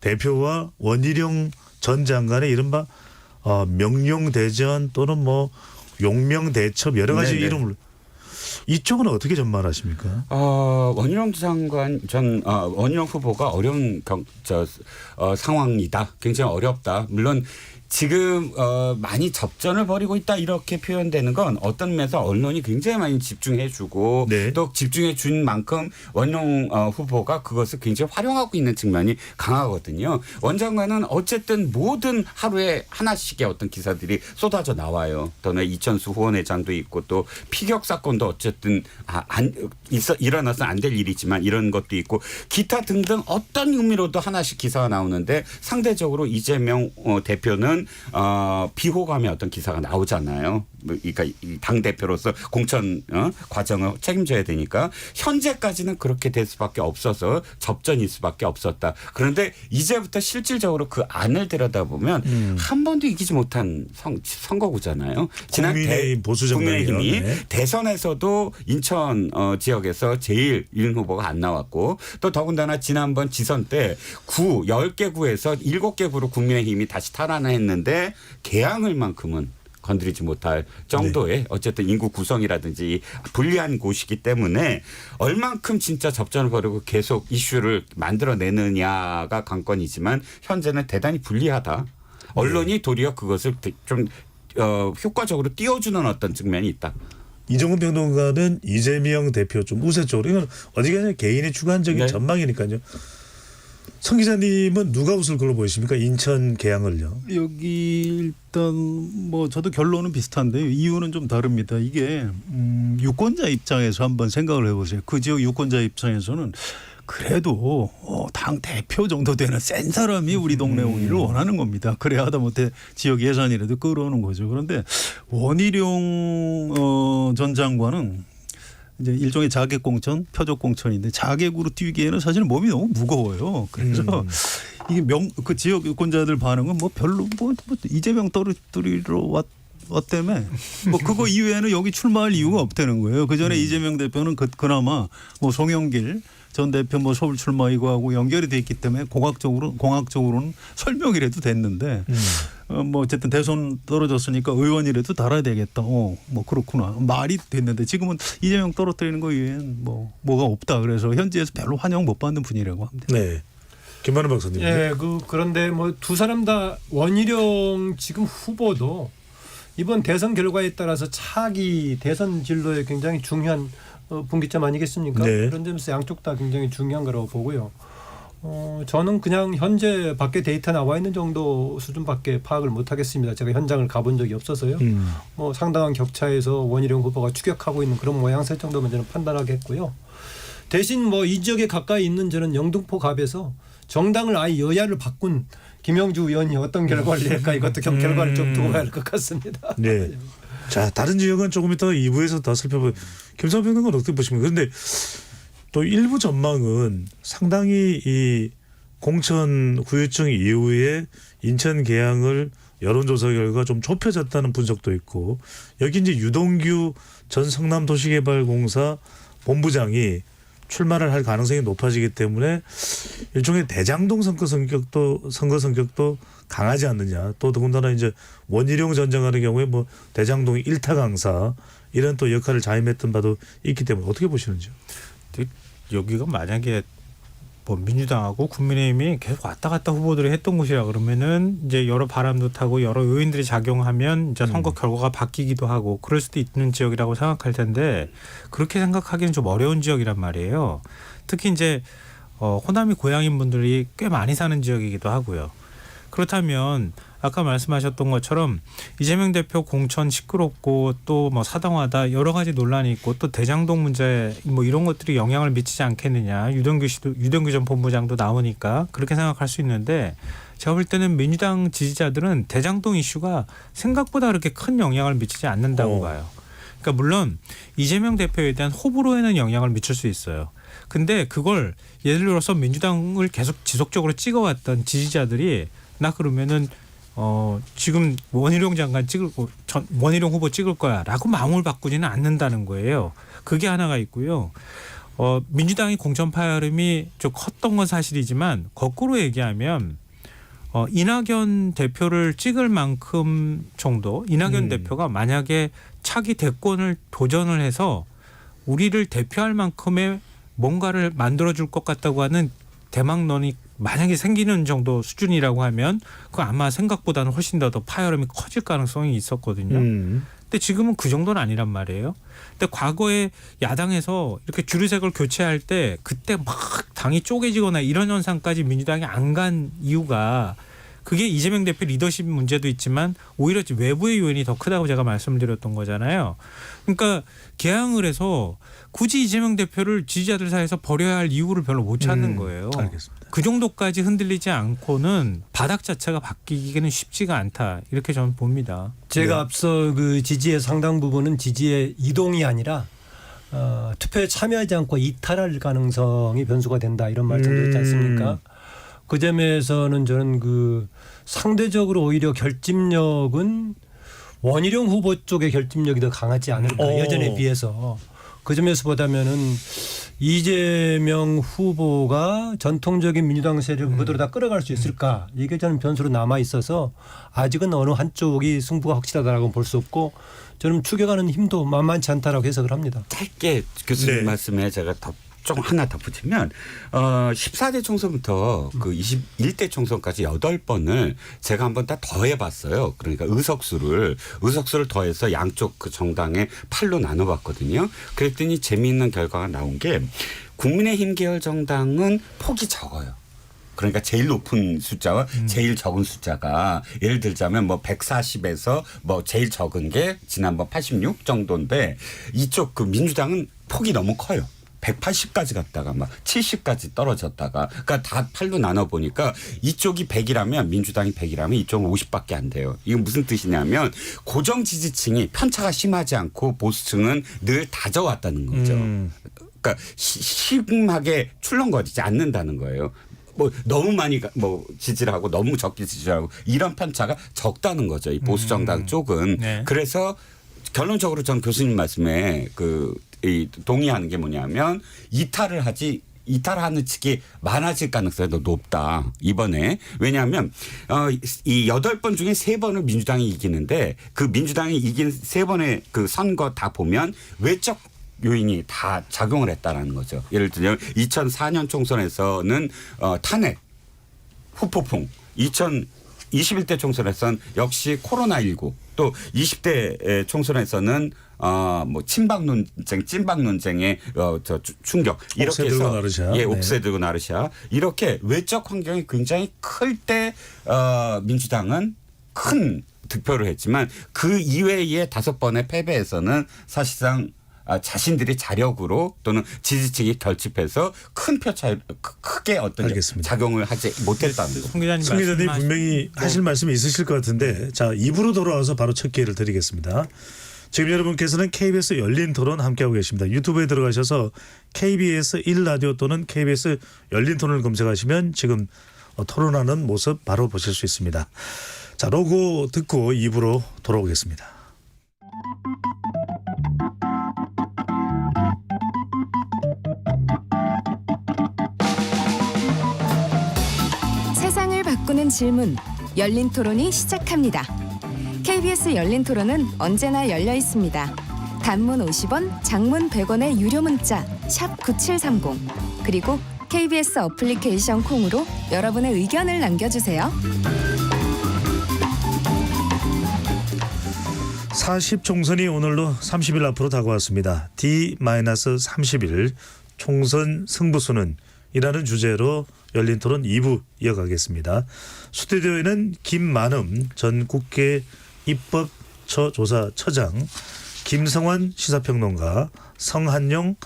대표와 원희룡 전 장관의 이른바 명룡대전 또는 뭐 용명대첩 여러 가지 네네. 이름을 이쪽은 어떻게 전망하십니까? 원희룡 장관 원희룡 후보가 어려운 상황이다. 굉장히 어렵다. 물론 지금 많이 접전을 벌이고 있다 이렇게 표현되는 건 어떤 면에서 언론이 굉장히 많이 집중해주고 네. 또 집중해 준 만큼 원희룡 후보가 그것을 굉장히 활용하고 있는 측면이 강하거든요. 원 장관은 어쨌든 모든 하루에 하나씩의 어떤 기사들이 쏟아져 나와요. 또는 이천수 후원회장도 있고 또 피격 사건도 어쨌든 일어나서 안 될 일이지만 이런 것도 있고 기타 등등 어떤 의미로도 하나씩 기사가 나오는데 상대적으로 이재명 대표는 보면은 비호감의 어떤 기사가 나오잖아요. 그러니까 당 대표로서 공천 과정을 책임져야 되니까 현재까지는 그렇게 될 수밖에 없어서 접전일 수밖에 없었다. 그런데 이제부터 실질적으로 그 안을 들여다보면 한 번도 이기지 못한 선거구잖아요. 지난 국민의힘 보수정당이요. 국민의힘이 네. 대선에서도 인천 지역에서 제일 1위 후보가 안 나왔고 또 더군다나 지난번 지선 때 10개 구에서 7개 구로 국민의힘이 다시 탈환했는데 개항을만큼은 건드리지 못할 정도의 어쨌든 인구 구성이라든지 불리한 곳이기 때문에 얼만큼 진짜 접전을 벌이고 계속 이슈를 만들어내느냐가 관건이지만 현재는 대단히 불리하다. 언론이 도리어 그것을 좀 효과적으로 띄워주는 어떤 측면이 있다. 이종훈 평론가는 이재명 대표 좀 우세 쪽으로 이건 어디가 개인의 주관적인 네. 전망이니까요. 성 기자님은 누가 웃을 걸로 보이십니까? 인천 개항을요. 여기 일단 뭐 저도 결론은 비슷한데요. 이유는 좀 다릅니다. 이게 유권자 입장에서 한번 생각을 해보세요. 그 지역 유권자 입장에서는 그래도 당 대표 정도 되는 센 사람이 우리 동네 오기를 원하는 겁니다. 그래야 하다못해 지역 예산이라도 끌어오는 거죠. 그런데 원희룡 전 장관은 이제 일종의 자객 공천, 표적 공천인데 자객으로 뛰기에는 사실 몸이 너무 무거워요. 그래서 이게 그 지역 유권자들 반응은 뭐 별로 뭐 이재명 떨어뜨리러 왔다며 뭐 그거 이외에는 여기 출마할 이유가 없다는 거예요. 그 전에 이재명 대표는 그나마 뭐 송영길 전 대표 뭐 서울 출마 이거 하고 연결이 돼 있기 때문에 공학적으로는 설명이라도 됐는데 뭐 어쨌든 대선 떨어졌으니까 의원이라도 달아야 되겠다. 뭐 그렇구나. 말이 됐는데 지금은 이재명 떨어뜨리는 거 이외엔 뭐가 없다. 그래서 현지에서 별로 환영 못 받는 분이라고 합니다. 네. 김만우 박사님. 예, 그런데 뭐 두 사람 다 원희룡 지금 후보도 이번 대선 결과에 따라서 차기 대선 진로에 굉장히 중요한 분기점 아니겠습니까? 네. 그런 점에서 양쪽 다 굉장히 중요한 거라고 보고요. 저는 그냥 현재 밖에 데이터 나와 있는 정도 수준밖에 파악을 못 하겠습니다. 제가 현장을 가본 적이 없어서요. 뭐 상당한 격차에서 원희룡 후보가 추격하고 있는 그런 모양새 정도면 저는 판단하겠고요. 대신 뭐 이 지역에 가까이 있는 저는 영등포 갑에서 정당을 아예 여야를 바꾼 김영주 의원이 어떤 결과를 낼까 이것도 결과를 좀 두고 봐야 할 것 같습니다. 네. 자, 다른 지역은 조금 이따 2부에서 더 살펴볼. 김성환 평론가는 어떻게 보십니까? 그런데 또 일부 전망은 상당히 이 공천 후유증 이후에 인천 개항을 여론조사 결과 좀 좁혀졌다는 분석도 있고 여기 이제 유동규 전 성남도시개발공사 본부장이 출마를 할 가능성이 높아지기 때문에 일종의 대장동 선거 성격도 강하지 않느냐. 또 더군다나 이제 원희룡 전 장관의 경우에 뭐 대장동의 일타 강사 이런 또 역할을 자임했던 바도 있기 때문에 어떻게 보시는지요? 여기가 만약에 뭐 민주당하고 국민의힘이 계속 왔다 갔다 후보들이 했던 곳이라 그러면은 이제 여러 바람도 타고 여러 요인들이 작용하면 이제 선거 결과가 바뀌기도 하고 그럴 수도 있는 지역이라고 생각할 텐데 그렇게 생각하기는 좀 어려운 지역이란 말이에요. 특히 이제 호남이 고향인 분들이 꽤 많이 사는 지역이기도 하고요. 그렇다면 아까 말씀하셨던 것처럼 이재명 대표 공천 시끄럽고 또 뭐 사당화다 여러 가지 논란이 있고 또 대장동 문제 뭐 이런 것들이 영향을 미치지 않겠느냐. 유동규 전 본부장도 나오니까 그렇게 생각할 수 있는데 제가 볼 때는 민주당 지지자들은 대장동 이슈가 생각보다 그렇게 큰 영향을 미치지 않는다고 봐요. 그러니까 물론 이재명 대표에 대한 호불호에는 영향을 미칠 수 있어요. 근데 그걸 예를 들어서 민주당을 계속 지속적으로 찍어왔던 지지자들이 나 그러면은 지금 원희룡 원희룡 후보 찍을 거야라고 마음을 바꾸지는 않는다는 거예요. 그게 하나가 있고요. 민주당이 공천 파열음이 좀 컸던 건 사실이지만 거꾸로 얘기하면 이낙연 대표를 찍을 만큼 정도 이낙연 대표가 만약에 차기 대권을 도전을 해서 우리를 대표할 만큼의 뭔가를 만들어줄 것 같다고 하는 대망론이 만약에 생기는 정도 수준이라고 하면 그거 아마 생각보다는 훨씬 더 파열음이 커질 가능성이 있었거든요. 근데 지금은 그 정도는 아니란 말이에요. 근데 과거에 야당에서 이렇게 주류색을 교체할 때 그때 막 당이 쪼개지거나 이런 현상까지 민주당이 안 간 이유가 그게 이재명 대표 리더십 문제도 있지만 오히려 외부의 요인이 더 크다고 제가 말씀드렸던 거잖아요. 그러니까 개항을 해서 굳이 이재명 대표를 지지자들 사이에서 버려야 할 이유를 별로 못 찾는 거예요. 알겠습니다. 그 정도까지 흔들리지 않고는 바닥 자체가 바뀌기는 쉽지가 않다. 이렇게 저는 봅니다. 제가 네. 앞서 그 지지의 상당 부분은 지지의 이동이 아니라 투표에 참여하지 않고 이탈할 가능성이 변수가 된다 이런 말씀드렸지 않습니까? 그 점에서는 저는 그 상대적으로 오히려 결집력은 원희룡 후보 쪽의 결집력이 더 강하지 않을까 예전에 비해서 그 점에서 보다면은 이재명 후보가 전통적인 민주당 세력을 그대로 다 끌어갈 수 있을까 이게 저는 변수로 남아 있어서 아직은 어느 한쪽이 승부가 확실하다라고 볼 수 없고 저는 추격하는 힘도 만만치 않다라고 해석을 합니다. 짧게 교수님 네. 말씀에 제가 좀 하나 덧붙이면 14대 총선부터 그 21대 총선까지 8번을 제가 한번 다 더해봤어요. 그러니까 의석수를 더해서 양쪽 그 정당의 8로 나눠봤거든요. 그랬더니 재미있는 결과가 나온 게 국민의힘 계열 정당은 폭이 적어요. 그러니까 제일 높은 숫자와 제일 적은 숫자가 예를 들자면 뭐 140에서 뭐 제일 적은 게 지난번 86 정도인데 이쪽 그 민주당은 폭이 너무 커요. 180까지 갔다가 막 70까지 떨어졌다가 그러니까 다 8로 나눠 보니까 이쪽이 100이라면 민주당이 100이라면 이쪽은 50밖에 안 돼요. 이건 무슨 뜻이냐면 고정 지지층이 편차가 심하지 않고 보수층은 늘 다져왔다는 거죠. 그러니까 심하게 출렁거리지 않는다는 거예요. 뭐 너무 많이 뭐 지지를 하고 너무 적게 지지하고 이런 편차가 적다는 거죠. 이 보수 정당 쪽은. 네. 그래서 결론적으로 전 교수님 말씀에 이 동의하는 게 뭐냐면 이탈하는 측이 많아질 가능성이 더 높다. 이번에. 왜냐하면 이 8번 중에 3번을 민주당이 이기는데 그 민주당이 이긴 3번의 그 선거 다 보면 외적 요인이 다 작용을 했다라는 거죠. 예를 들면 2004년 총선에서는 탄핵, 후폭풍, 2021대 총선에서는 역시 코로나19 또 20대 총선에서는 뭐 친박 논쟁, 찐박 논쟁의 충격 이렇게 옥새 들고 해서 나르샤. 예, 네. 옥새 들고 나르샤 이렇게 외적 환경이 굉장히 클 때 민주당은 큰 득표를 했지만 그 이외의 5번의 패배에서는 사실상 자신들이 자력으로 또는 지지층이 결집해서 큰 표 차이 크게 어떤 알겠습니다. 작용을 하지 못했다는 거죠. 송 기자님 승 기자님 말씀하신 분명히 하실 말씀이 있으실 것 같은데 자 2부로 돌아와서 바로 첫 기회를 드리겠습니다. 지금 여러분께서는 KBS 열린 토론 함께하고 계십니다. 유튜브에 들어가셔서 KBS 1라디오 또는 KBS 열린 토론을 검색하시면 지금 토론하는 모습 바로 보실 수 있습니다. 자 로고 듣고 2부로 돌아오겠습니다. 세상을 바꾸는 질문 열린 토론이 시작합니다. KBS 열린 토론은 언제나 열려 있습니다. 단문 50원, 장문 100원의 유료 문자 샵 9730 그리고 KBS 어플리케이션 콩으로 여러분의 의견을 남겨주세요. 40총선이 오늘로 30일 앞으로 다가왔습니다. D-30일 총선 승부수는 이라는 주제로 열린 토론 2부 이어가겠습니다. 스튜디오에는 김만음 전 국회 입법처조사처장, 김성환 시사평론가, 성한용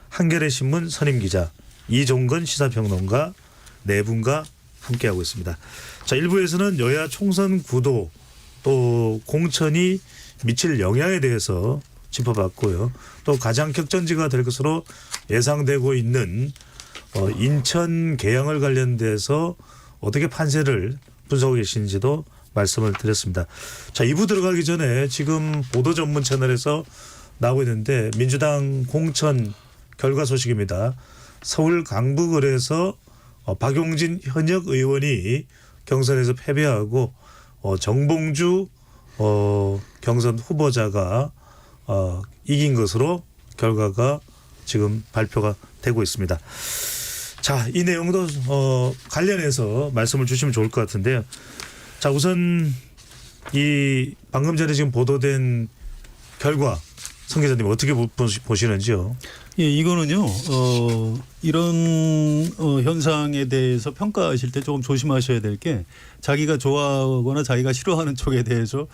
한겨레신문 선임기자, 이종건 시사평론가 네 분과 함께하고 있습니다. 자 1부에서는 여야 총선 구도 또 공천이 미칠 영향에 대해서 짚어봤고요. 또 가장 격전지가 될 것으로 예상되고 있는 인천 개항을 관련돼서 어떻게 판세를 분석하고 계신지도 말씀을 드렸습니다. 자 2부 들어가기 전에 지금 보도 전문 채널에서 나오고 있는데 민주당 공천 결과 소식입니다. 서울 강북을에서 박용진 현역 의원이 경선에서 패배하고 정봉주 경선 후보자가 이긴 것으로 결과가 지금 발표가 되고 있습니다. 자, 이 내용도 관련해서 말씀을 주시면 좋을 것 같은데요. 자, 우선 이 방금 전에 지금 보도된 결과 성 기자님 어떻게 보시는지요? 예, 이거는요. 이런 현상에 대해서 평가하실 때 조금 조심하셔야 될 게 자기가 좋아하거나 자기가 싫어하는 쪽에 대해서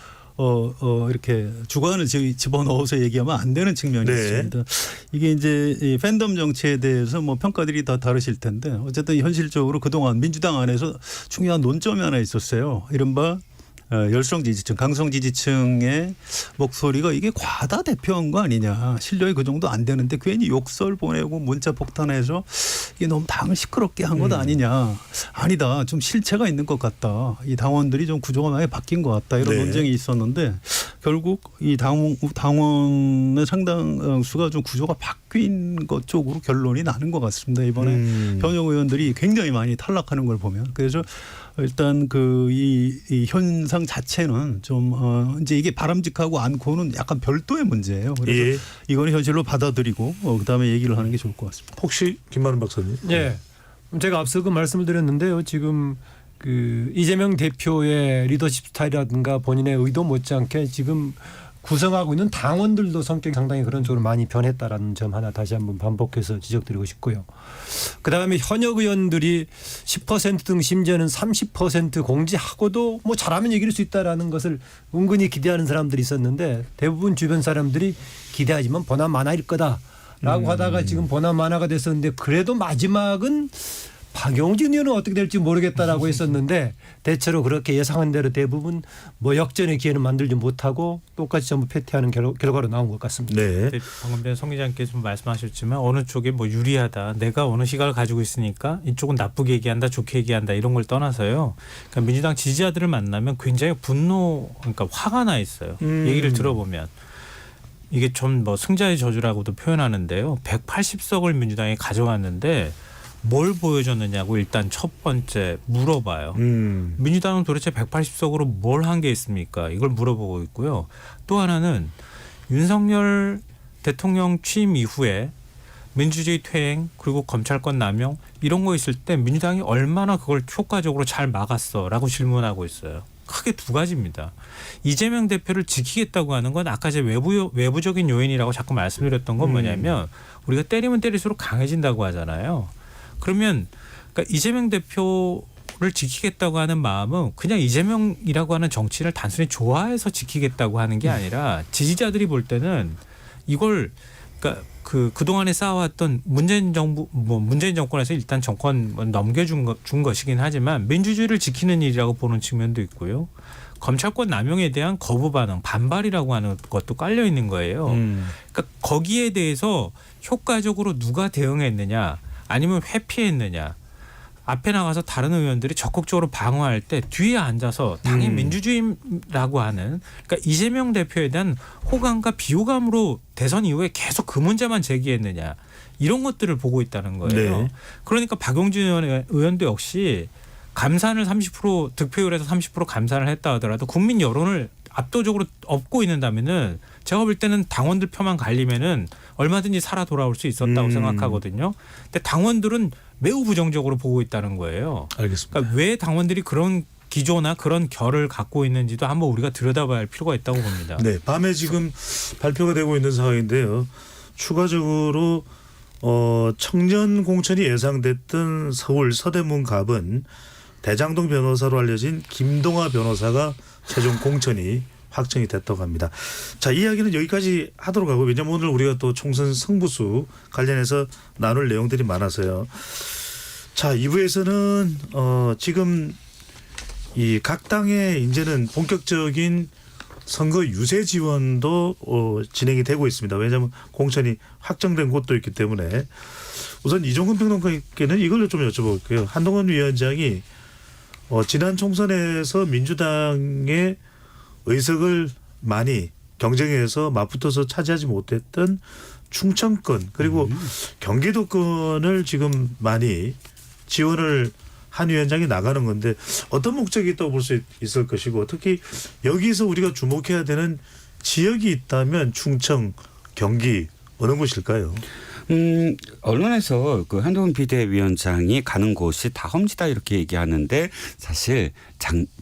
이렇게 주관을 집어넣어서 얘기하면 안 되는 측면이 네. 있습니다. 이게 이제 이 팬덤 정치에 대해서 뭐 평가들이 다 다르실 텐데 어쨌든 현실적으로 그동안 민주당 안에서 중요한 논점이 하나 있었어요. 이른바 열성 지지층, 강성 지지층의 목소리가 이게 과다 대표한 거 아니냐. 실력이 그 정도 안 되는데 괜히 욕설 보내고 문자 폭탄해서 이게 너무 당을 시끄럽게 한 것 아니냐. 아니다. 좀 실체가 있는 것 같다. 이 당원들이 좀 구조가 많이 바뀐 것 같다. 이런 네. 논쟁이 있었는데 결국 이 당원의 상당수가 좀 구조가 바뀐 것 쪽으로 결론이 나는 것 같습니다. 이번에 현역 의원들이 굉장히 많이 탈락하는 걸 보면. 그래서 일단 이 현상 자체는 좀 이제 이게 바람직하고 않고는 약간 별도의 문제예요. 그래서 예. 이거는 현실로 받아들이고 그다음에 얘기를 하는 게 좋을 것 같습니다. 혹시 김만훈 박사님? 예. 제가 앞서 그 말씀을 드렸는데요. 지금 그 이재명 대표의 리더십 스타일이라든가 본인의 의도 못지않게 지금 구성하고 있는 당원들도 성격이 상당히 그런 쪽으로 많이 변했다라는 점 하나 다시 한번 반복해서 지적드리고 싶고요. 그다음에 현역 의원들이 10%등 심지어는 30% 공지하고도 뭐 잘하면 이길 수 있다라는 것을 은근히 기대하는 사람들이 있었는데 대부분 주변 사람들이 기대하지만 보나 마나일 거다라고 하다가 지금 보나 마나가 됐었는데 그래도 마지막은 박용진 의원은 어떻게 될지 모르겠다라고 했었는데 대체로 그렇게 예상한 대로 대부분 뭐 역전의 기회는 만들지 못하고 똑같이 전부 패퇴하는 결과로 나온 것 같습니다. 네. 방금 전에 성 기자님께서 말씀하셨지만 어느 쪽이 뭐 유리하다. 내가 어느 시각을 가지고 있으니까 이쪽은 나쁘게 얘기한다, 좋게 얘기한다 이런 걸 떠나서요. 그러니까 민주당 지지자들을 만나면 굉장히 그러니까 화가 나 있어요. 얘기를 들어보면. 이게 좀 뭐 승자의 저주라고도 표현하는데요. 180석을 민주당이 가져갔는데 뭘 보여줬느냐고 일단 첫 번째 물어봐요. 민주당은 도대체 180석으로 뭘 한 게 있습니까? 이걸 물어보고 있고요. 또 하나는 윤석열 대통령 취임 이후에 민주주의 퇴행 그리고 검찰권 남용 이런 거 있을 때 민주당이 얼마나 그걸 효과적으로 잘 막았어라고 질문하고 있어요. 크게 두 가지입니다. 이재명 대표를 지키겠다고 하는 건 아까 제 외부적인 요인이라고 자꾸 말씀드렸던 건 뭐냐면 우리가 때리면 때릴수록 강해진다고 하잖아요. 그러면 그러니까 이재명 대표를 지키겠다고 하는 마음은 그냥 이재명이라고 하는 정치인을 단순히 좋아해서 지키겠다고 하는 게 아니라 지지자들이 볼 때는 이걸 그러니까 그동안에 쌓아왔던 문재인 정권에서 일단 정권 넘겨준 것이긴 하지만 민주주의를 지키는 일이라고 보는 측면도 있고요. 검찰권 남용에 대한 거부 반응, 반발이라고 하는 것도 깔려 있는 거예요. 그러니까 거기에 대해서 효과적으로 누가 대응했느냐 아니면 회피했느냐. 앞에 나가서 다른 의원들이 적극적으로 방어할 때 뒤에 앉아서 당의 민주주의라고 하는 그러니까 이재명 대표에 대한 호감과 비호감으로 대선 이후에 계속 그 문제만 제기했느냐. 이런 것들을 보고 있다는 거예요. 네. 그러니까 박용진 의원도 역시 감산을 30% 득표율에서 30% 감산을 했다 하더라도 국민 여론을 압도적으로 업고 있는다면은 제가 볼 때는 당원들 표만 갈리면은 얼마든지 살아 돌아올 수 있었다고 생각하거든요. 근데 당원들은 매우 부정적으로 보고 있다는 거예요. 알겠습니다. 그러니까 왜 당원들이 그런 기조나 그런 결을 갖고 있는지도 한번 우리가 들여다봐야 할 필요가 있다고 봅니다. 네, 밤에 지금 발표가 되고 있는 상황인데요. 추가적으로 청년 공천이 예상됐던 서울 서대문 갑은 대장동 변호사로 알려진 김동아 변호사가 최종 공천이 확정이 됐다고 합니다. 자, 이야기는 여기까지 하도록 하고 왜냐하면 오늘 우리가 또 총선 승부수 관련해서 나눌 내용들이 많아서요. 자, 2부에서는 지금 이 각 당의 이제는 본격적인 선거 유세 지원도 진행이 되고 있습니다. 왜냐하면 공천이 확정된 곳도 있기 때문에 우선 이종근 평론가께는 이걸 좀 여쭤볼게요. 한동훈 위원장이 지난 총선에서 민주당의 의석을 많이 경쟁해서 맞붙어서 차지하지 못했던 충청권 그리고 경기도권을 지금 많이 지원을 한 위원장이 나가는 건데 어떤 목적이 있다고 볼 수 있을 것이고 특히 여기서 우리가 주목해야 되는 지역이 있다면 충청, 경기 어느 곳일까요? 언론에서 그 한동훈 비대위원장이 가는 곳이 다 험지다 이렇게 얘기하는데 사실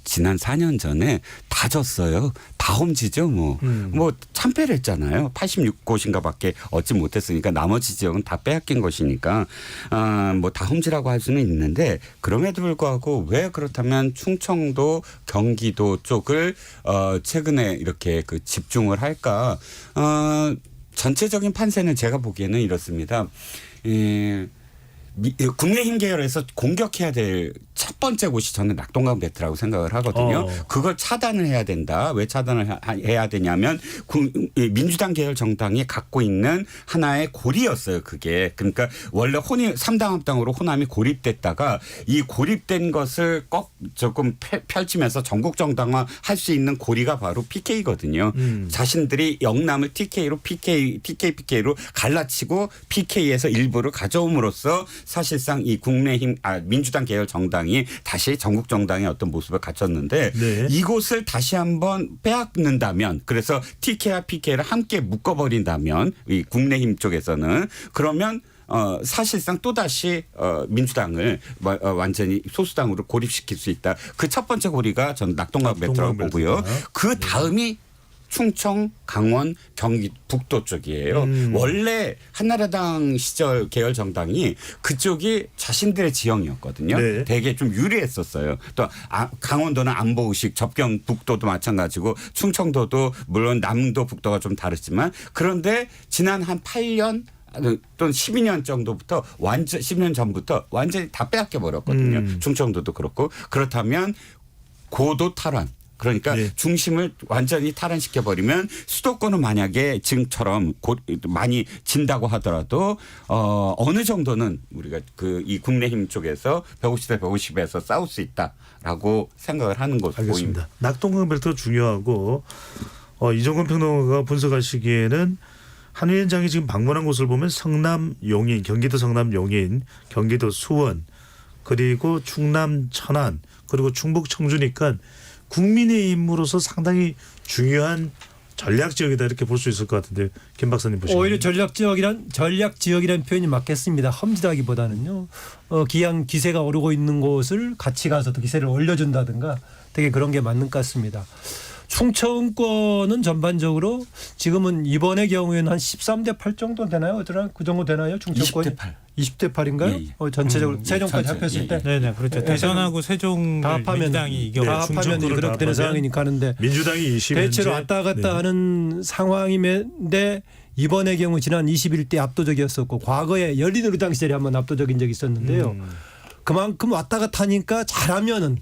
지난 4년 전에 다 졌어요. 다 험지죠 뭐. 뭐 참패를 했잖아요. 86곳인가밖에 얻지 못했으니까 나머지 지역은 다 빼앗긴 것이니까 뭐 다 험지라고 할 수는 있는데 그럼에도 불구하고 왜 그렇다면 충청도 경기도 쪽을 최근에 이렇게 그 집중을 할까? 전체적인 판세는 제가 보기에는 이렇습니다. 국민의힘 계열에서 공격해야 될 첫 번째 곳이 저는 낙동강 벨트라고 생각을 하거든요. 그걸 차단을 해야 된다. 왜 차단을 해야 되냐면 민주당 계열 정당이 갖고 있는 하나의 고리였어요. 그게. 그러니까 원래 3당 합당으로 호남이 고립됐다가 이 고립된 것을 조금 펼치면서 전국 정당화 할 수 있는 고리가 바로 PK거든요. 자신들이 영남을 TK로 PK로 갈라치고 PK에서 일부를 가져옴으로써 사실상 이 국민의힘 민주당 계열 정당이 다시 전국 정당의 어떤 모습을 갖췄는데 네. 이곳을 다시 한번 빼앗는다면 그래서 TK와 PK를 함께 묶어버린다면 이 국민의힘 쪽에서는 그러면 사실상 또다시 민주당을 완전히 소수당으로 고립시킬 수 있다. 그 첫 번째 고리가 저는 낙동강 벨트라고 보고요. 그 다음이 충청, 강원, 경기 북도 쪽이에요. 원래 한나라당 시절 계열 정당이 그쪽이 자신들의 지형이었거든요. 네. 되게 좀 유리했었어요. 또 강원도는 안보의식, 접경 북도도 마찬가지고 충청도도 물론 남도 북도가 좀 다르지만 그런데 지난 한 8년 또는 12년 정도부터 10년 전부터 완전히 다 빼앗겨 버렸거든요. 충청도도 그렇고 그렇다면 고도 탈환. 그러니까 네. 중심을 완전히 탈환시켜버리면 수도권은 만약에 지금처럼 많이 진다고 하더라도 어느 정도는 우리가 이 국민의힘 쪽에서 150대 150에서 싸울 수 있다라고 생각을 하는 것으로 알겠습니다. 보입니다. 낙동강 벨트가 중요하고 이종건 평론가가 분석하시기에는 한 위원장이 지금 방문한 곳을 보면 성남 용인, 경기도 성남 용인, 경기도 수원, 그리고 충남 천안, 그리고 충북 청주니까 국민의힘으로서 상당히 중요한 전략 지역이다 이렇게 볼 수 있을 것 같은데 김 박사님 보시면 오히려 전략 지역이란 표현이 맞겠습니다. 험지다기보다는요. 기세가 오르고 있는 곳을 같이 가서 또 기세를 올려준다든가 되게 그런 게 맞는 것 같습니다. 충청권은 전반적으로 지금은 이번의 경우에는 한 13대 8 정도 되나요? 그 정도 되나요? 충청권이 20대 8. 20대 8인가요? 예, 예. 전체적으로 세종까지 합했을 때. 네네 그렇죠. 대전하고 세종 다 합하면 민주당이 이겨. 다 합하면 그렇게 되는 상황이니까 하는데 민주당이 20. 대체로 왔다 갔다 하는 상황인데 이번의 경우 지난 21대 압도적이었었고 과거에 열린우리당 시절에 한번 압도적인 적이 있었는데요. 그만큼 왔다 갔다 하니까 잘하면은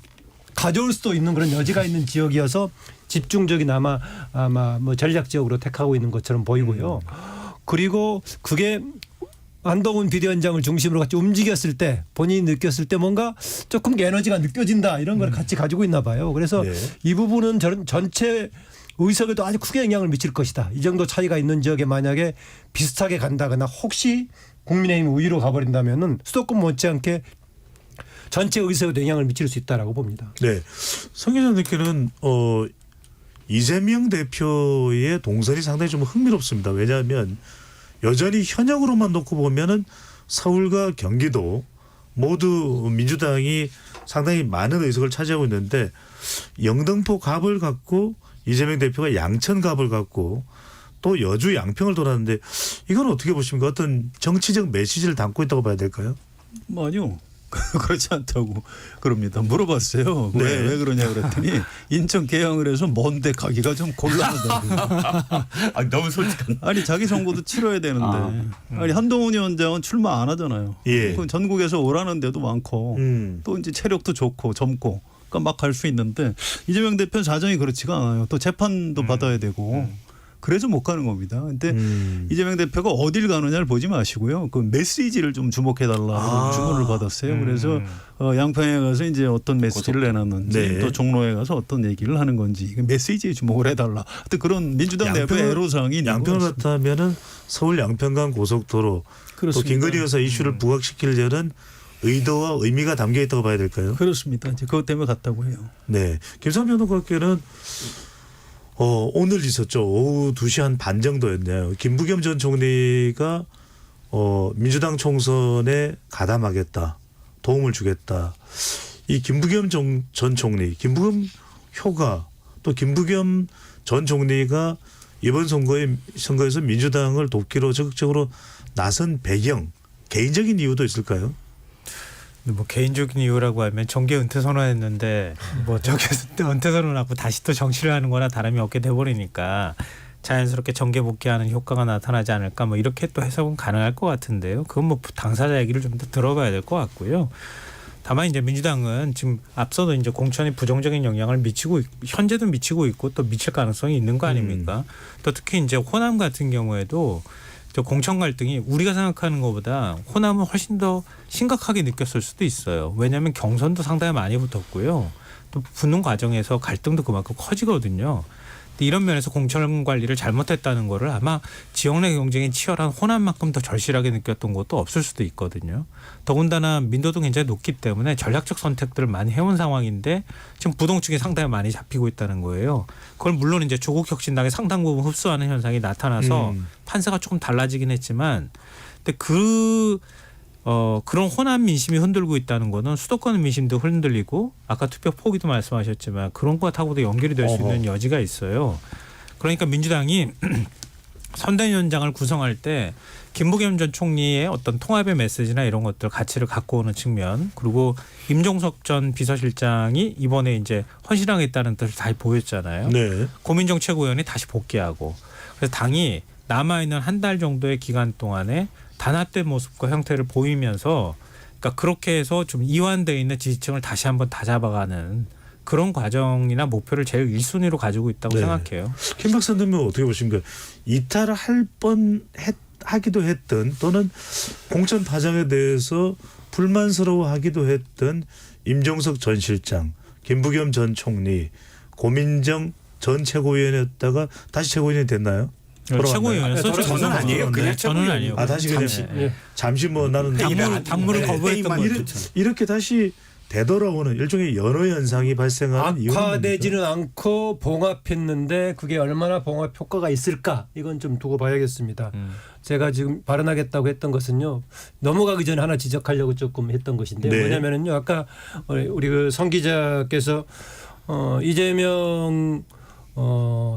가져올 수도 있는 그런 여지가 있는 지역이어서 집중적인 아마 뭐 전략 지역으로 택하고 있는 것처럼 보이고요. 그리고 그게 한동훈 비대위원장을 중심으로 같이 움직였을 때 본인이 느꼈을 때 뭔가 조금 에너지가 느껴진다 이런 걸 같이 가지고 있나 봐요. 그래서 네. 이 부분은 전체 의석에도 아주 크게 영향을 미칠 것이다. 이 정도 차이가 있는 지역에 만약에 비슷하게 간다거나 혹시 국민의힘 우위로 가버린다면은 수도권 못지않게 전체 의석에도 영향을 미칠 수 있다라고 봅니다. 네. 성 기자님께는 이재명 대표의 동선이 상당히 좀 흥미롭습니다. 왜냐하면 여전히 현역으로만 놓고 보면은 서울과 경기도 모두 민주당이 상당히 많은 의석을 차지하고 있는데 영등포 갑을 갖고 이재명 대표가 양천 갑을 갖고 또 여주 양평을 돌았는데 이건 어떻게 보십니까? 어떤 정치적 메시지를 담고 있다고 봐야 될까요? 아니요. 그렇지 않다고 그럽니다. 물어봤어요. 네. 왜 그러냐 그랬더니 인천 개항을 해서 먼데 가기가 좀 곤란하다고. 너무 솔직한. 아니 자기 선거도 치러야 되는데 아니 한동훈 위원장은 출마 안 하잖아요. 예. 전국에서 오라는 데도 많고 또 이제 체력도 좋고 젊고 그러니까 막 갈 수 있는데 이재명 대표는 사정이 그렇지가 않아요. 또 재판도 받아야 되고 그래서 못 가는 겁니다. 근데 이재명 대표가 어딜 가느냐를 보지 마시고요. 그 메시지를 좀 주목해달라고 주문을 받았어요. 그래서 양평에 가서 이제 어떤 메시지를 내놨는지 네. 또 종로에 가서 어떤 얘기를 하는 건지 그 메시지에 주목을 해달라. 하여튼 그런 민주당 내부의 애로사항이 있는 양평을 것 같습니다. 같다면은 서울 양평간 고속도로 또 그렇습니다. 김건희 여사 이슈를 부각시키려는 의도와 의미가 담겨 있다고 봐야 될까요? 그렇습니다. 이제 그것 때문에 갔다고 해요. 네. 김상 변호사께는 오늘 있었죠. 오후 2시 한 반 정도였네요. 김부겸 전 총리가 민주당 총선에 가담하겠다, 도움을 주겠다. 이 김부겸 전 총리, 김부겸 효가 또 김부겸 전 총리가 이번 선거에서 민주당을 돕기로 적극적으로 나선 배경, 개인적인 이유도 있을까요? 뭐 개인적인 이유라고 하면 정계 은퇴 선언했는데 뭐 저기서 또 은퇴 선언하고 다시 또 정치를 하는 거나 다름이 없게 돼버리니까 자연스럽게 정계 복귀하는 효과가 나타나지 않을까 뭐 이렇게 또 해석은 가능할 것 같은데요. 그건 뭐 당사자 얘기를 좀 더 들어봐야 될 것 같고요. 다만 이제 민주당은 지금 앞서도 이제 공천이 부정적인 영향을 미치고 현재도 미치고 있고 또 미칠 가능성이 있는 거 아닙니까? 또 특히 이제 호남 같은 경우에도 저 공천 갈등이 우리가 생각하는 것보다 호남은 훨씬 더 심각하게 느꼈을 수도 있어요. 왜냐하면 경선도 상당히 많이 붙었고요. 또 붙는 과정에서 갈등도 그만큼 커지거든요. 근데 이런 면에서 공천 관리를 잘못했다는 거를 아마 지역 내 경쟁이 치열한 호남만큼 더 절실하게 느꼈던 것도 없을 수도 있거든요. 더군다나 민도도 굉장히 높기 때문에 전략적 선택들을 많이 해온 상황인데 지금 부동층이 상당히 많이 잡히고 있다는 거예요. 그걸 물론 이제 조국혁신당의 상당 부분 흡수하는 현상이 나타나서 판세가 조금 달라지긴 했지만 근데 그런 호남 민심이 흔들고 있다는 거는 수도권 민심도 흔들리고 아까 투표 포기도 말씀하셨지만 그런 것하고도 연결이 될 수 있는 여지가 있어요. 그러니까 민주당이 선대위원장을 구성할 때 김부겸 전 총리의 어떤 통합의 메시지나 이런 것들 가치를 갖고 오는 측면 그리고 임종석 전 비서실장이 이번에 이제 헌신하겠다는 뜻을 다 보였잖아요. 네. 고민정 최고위원이 다시 복귀하고 그래서 당이 남아있는 한 달 정도의 기간 동안에 단합된 모습과 형태를 보이면서 그러니까 그렇게 해서 좀 이완되어 있는 지지층을 다시 한번 다잡아가는 그런 과정이나 목표를 제일 1순위로 가지고 있다고 네. 생각해요. 김 박사님은 어떻게 보십니까? 이탈할 하기도 했던 또는 공천 파장에 대해서 불만스러워하기도 했던 임종석 전 실장, 김부겸 전 총리, 고민정 전 최고위원이었다가 다시 최고위원이 됐나요? 최고위원에서 저는 아니에요. 그냥 저는 아니에요. 아 다시 그냥 잠시 뭐 나는 당무를 거부했던 거죠. 이렇게 다시 되돌아오는 일종의 연호 현상이 발생하는 이유는 악화되지는 않고 봉합했는데 그게 얼마나 봉합 효과가 있을까 이건 좀 두고 봐야겠습니다. 제가 지금 발언하겠다고 했던 것은요 넘어가기 전에 하나 지적하려고 조금 했던 것인데 네. 뭐냐면은요 아까 우리 그 성 기자께서 이재명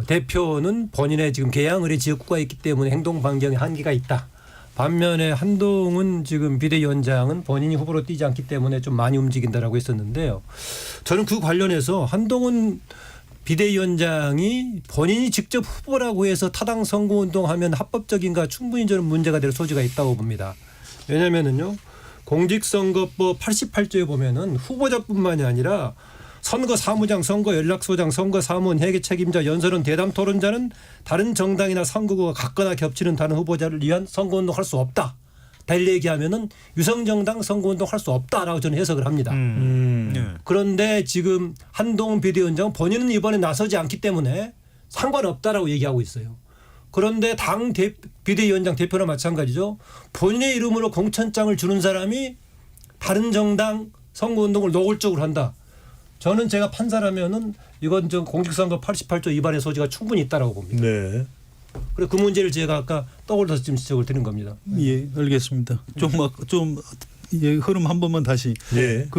대표는 본인의 지금 개항을의 지역구가 있기 때문에 행동 반경에 한계가 있다. 반면에 한동훈 지금 비대위원장은 본인이 후보로 뛰지 않기 때문에 좀 많이 움직인다라고 했었는데요. 저는 그 관련해서 한동훈 비대위원장이 본인이 직접 후보라고 해서 타당 선거운동하면 합법적인가 충분히 저는 문제가 될 소지가 있다고 봅니다. 왜냐하면은요 공직선거법 88조에 보면은 후보자뿐만이 아니라 선거 사무장, 선거 연락소장, 선거 사무원, 회계 책임자, 연설원, 대담 토론자는 다른 정당이나 선거구가 같거나 겹치는 다른 후보자를 위한 선거운동할 수 없다. 달리 얘기하면은 유성정당 선거운동할 수 없다라고 저는 해석을 합니다. 네. 그런데 지금 한동훈 비대위원장은 본인은 이번에 나서지 않기 때문에 상관없다라고 얘기하고 있어요. 그런데 당 비대위원장 대표나 마찬가지죠. 본인의 이름으로 공천장을 주는 사람이 다른 정당 선거운동을 노골적으로 한다. 저는 제가 판사라면은 이건 좀 공직선거 88조 위반의 소지가 충분히 있다라고 봅니다. 네. 그래서 그 문제를 제가 아까 떠올려서 지금 지적을 드린 겁니다. 예, 알겠습니다. 좀 흐름 한 번만 다시. 예.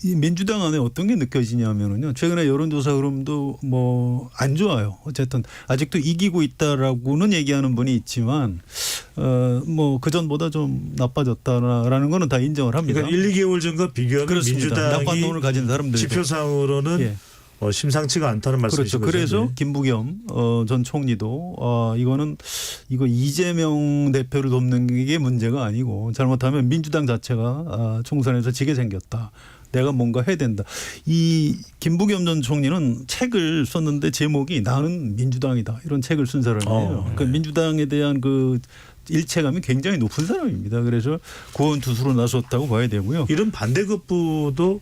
이 민주당 안에 어떤 게 느껴지냐면은요. 최근에 여론조사 흐름도 뭐 안 좋아요. 어쨌든 아직도 이기고 있다라고는 얘기하는 분이 있지만 뭐 그전보다 좀 나빠졌다라는 거는 다 인정을 합니다. 그러니까 1, 2개월 전과 비교하면 그렇습니다. 나쁜 민주당이 눈을 가진 사람들 지표상으로는 예. 심상치가 않다는 말씀이신 그렇죠. 거죠. 그래서 네. 김부겸 전 총리도 이거 이재명 대표를 돕는 게 문제가 아니고 잘못하면 민주당 자체가 총선에서 지게 생겼다. 내가 뭔가 해야 된다. 이 김부겸 전 총리는 책을 썼는데 제목이 나는 민주당이다. 이런 책을 쓴 사람이에요. 그러니까 민주당에 대한 그 일체감이 굉장히 높은 사람입니다. 그래서 구원투수로 나섰다고 봐야 되고요. 이런 반대급부도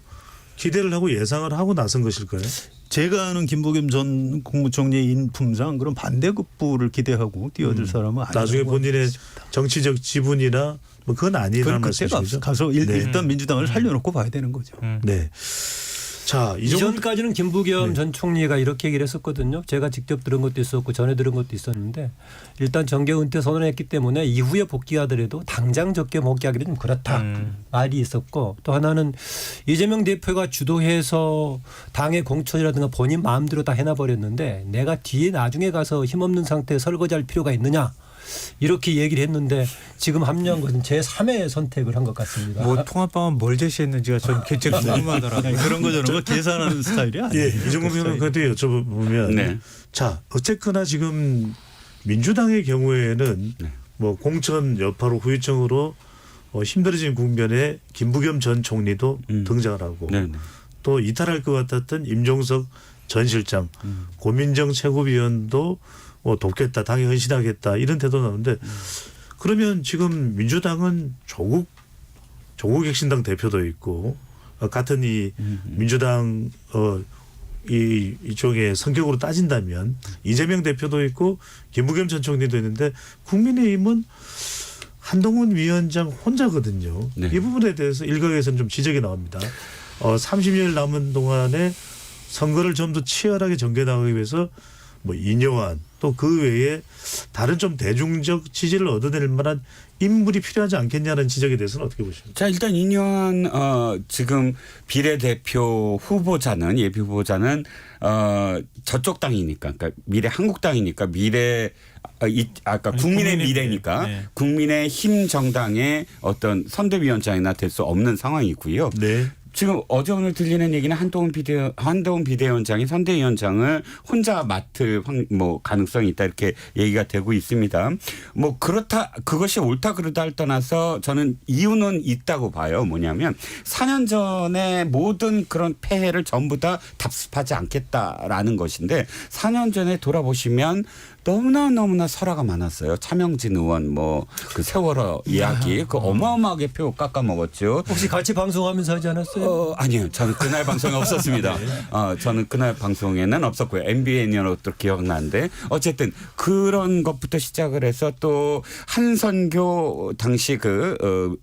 기대를 하고 예상을 하고 나선 것일까요? 제가 아는 김부겸 전 국무총리의 인품상 그런 반대급부를 기대하고 뛰어들 사람은 아니라고 나중에 본인의 하겠습니다. 정치적 지분이나 뭐 그건 아니라는 그건 그때가 말씀이시죠? 가서 일단 민주당을 살려놓고 봐야 되는 거죠. 네. 자, 이 정도 이전까지는 김부겸 네. 전 총리가 이렇게 얘기를 했었거든요. 제가 직접 들은 것도 있었고 전에 들은 것도 있었는데 일단 정계 은퇴 선언했기 때문에 이후에 복귀하더라도 당장 적게 복귀하기는 좀 그렇다 말이 있었고 또 하나는 이재명 대표가 주도해서 당의 공천이라든가 본인 마음대로 다 해놔버렸는데 내가 뒤에 나중에 가서 힘없는 상태에 설거지할 필요가 있느냐. 이렇게 얘기를 했는데 지금 합류한 것은 제3의 선택을 한 것 같습니다. 뭐 통합방안 뭘 제시했는지가 전 개인적으로 궁금하더라고요. 그런 거 저런 거 계산하는 스타일이 아니에요. 예, 이종국 의원한테 여쭤보면 네. 자, 어쨌거나 지금 민주당의 경우에는 네. 뭐 공천 여파로 후유증으로 힘들어진 국면에 김부겸 전 총리도 등장을 하고 네, 네. 또 이탈할 것 같았던 임종석 전 실장, 고민정 최고위원도 돕겠다, 당에 헌신하겠다 이런 태도 나오는데 그러면 지금 민주당은 조국 혁신당 대표도 있고 같은 이 민주당 이쪽의 성격으로 따진다면 이재명 대표도 있고 김부겸 전 총리도 있는데 국민의힘은 한동훈 위원장 혼자거든요. 네. 이 부분에 대해서 일각에서는 좀 지적이 나옵니다. 30일 남은 동안에 선거를 좀 더 치열하게 전개 나가기 위해서 뭐 이뇨한 또 그 외에 다른 좀 대중적 지지를 얻어낼 만한 인물이 필요하지 않겠냐는 지적에 대해서는 어떻게 보십니까? 자, 일단 이년 지금 비례대표 후보자는 예비 후보자는 저쪽 당이니까 그러니까 미래 한국당이니까 아까 국민의 미래니까 네. 국민의 힘 정당의 어떤 선대위원장이나 될 수 없는 상황이고요. 네. 지금 어제 오늘 들리는 얘기는 한동훈 비대위원장이 선대위원장을 혼자 맡을 가능성이 있다 이렇게 얘기가 되고 있습니다. 뭐 그렇다 그것이 옳다 그르다를 떠나서 저는 이유는 있다고 봐요. 뭐냐면 4년 전에 모든 그런 폐해를 전부 다 답습하지 않겠다라는 것인데 4년 전에 돌아보시면 너무나 설화가 많았어요. 차명진 의원 그 세월호 이야기 그 어마어마하게 표 깎아 먹었죠. 혹시 같이 방송하면서 하지 않았어요? 아니요. 저는 그날 방송에 없었습니다. 저는 그날 방송에는 없었고요. MBN으로 또 기억나는데 어쨌든 그런 것부터 시작을 해서 또 한선교 당시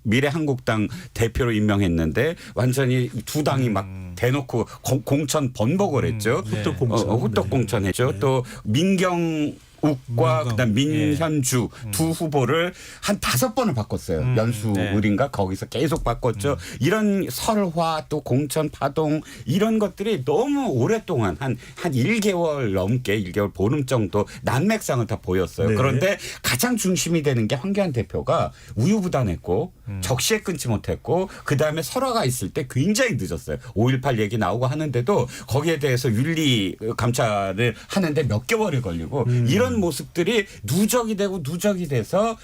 미래한국당 대표로 임명했는데 완전히 두 당이 막 대놓고 공천 번복을 했죠. 후떡 공천. 후떡 공천했죠. 또 민경욱과 그다음 민현주 두 후보를 한 5번을 바꿨어요. 연수을인가 거기서 계속 바꿨죠. 이런 설화 또 공천 파동 이런 것들이 너무 오랫동안 한 1개월 넘게 1개월 보름 정도 난맥상을 다 보였어요. 네. 그런데 가장 중심이 되는 게 황교안 대표가 우유부단했고 적시에 끊지 못했고 그다음에 설화가 있을 때 굉장히 늦었어요. 5.18 얘기 나오고 하는데도 거기에 대해서 윤리 감찰을 하는데 몇 개월이 걸리고 이런 모습들이 누적이 돼서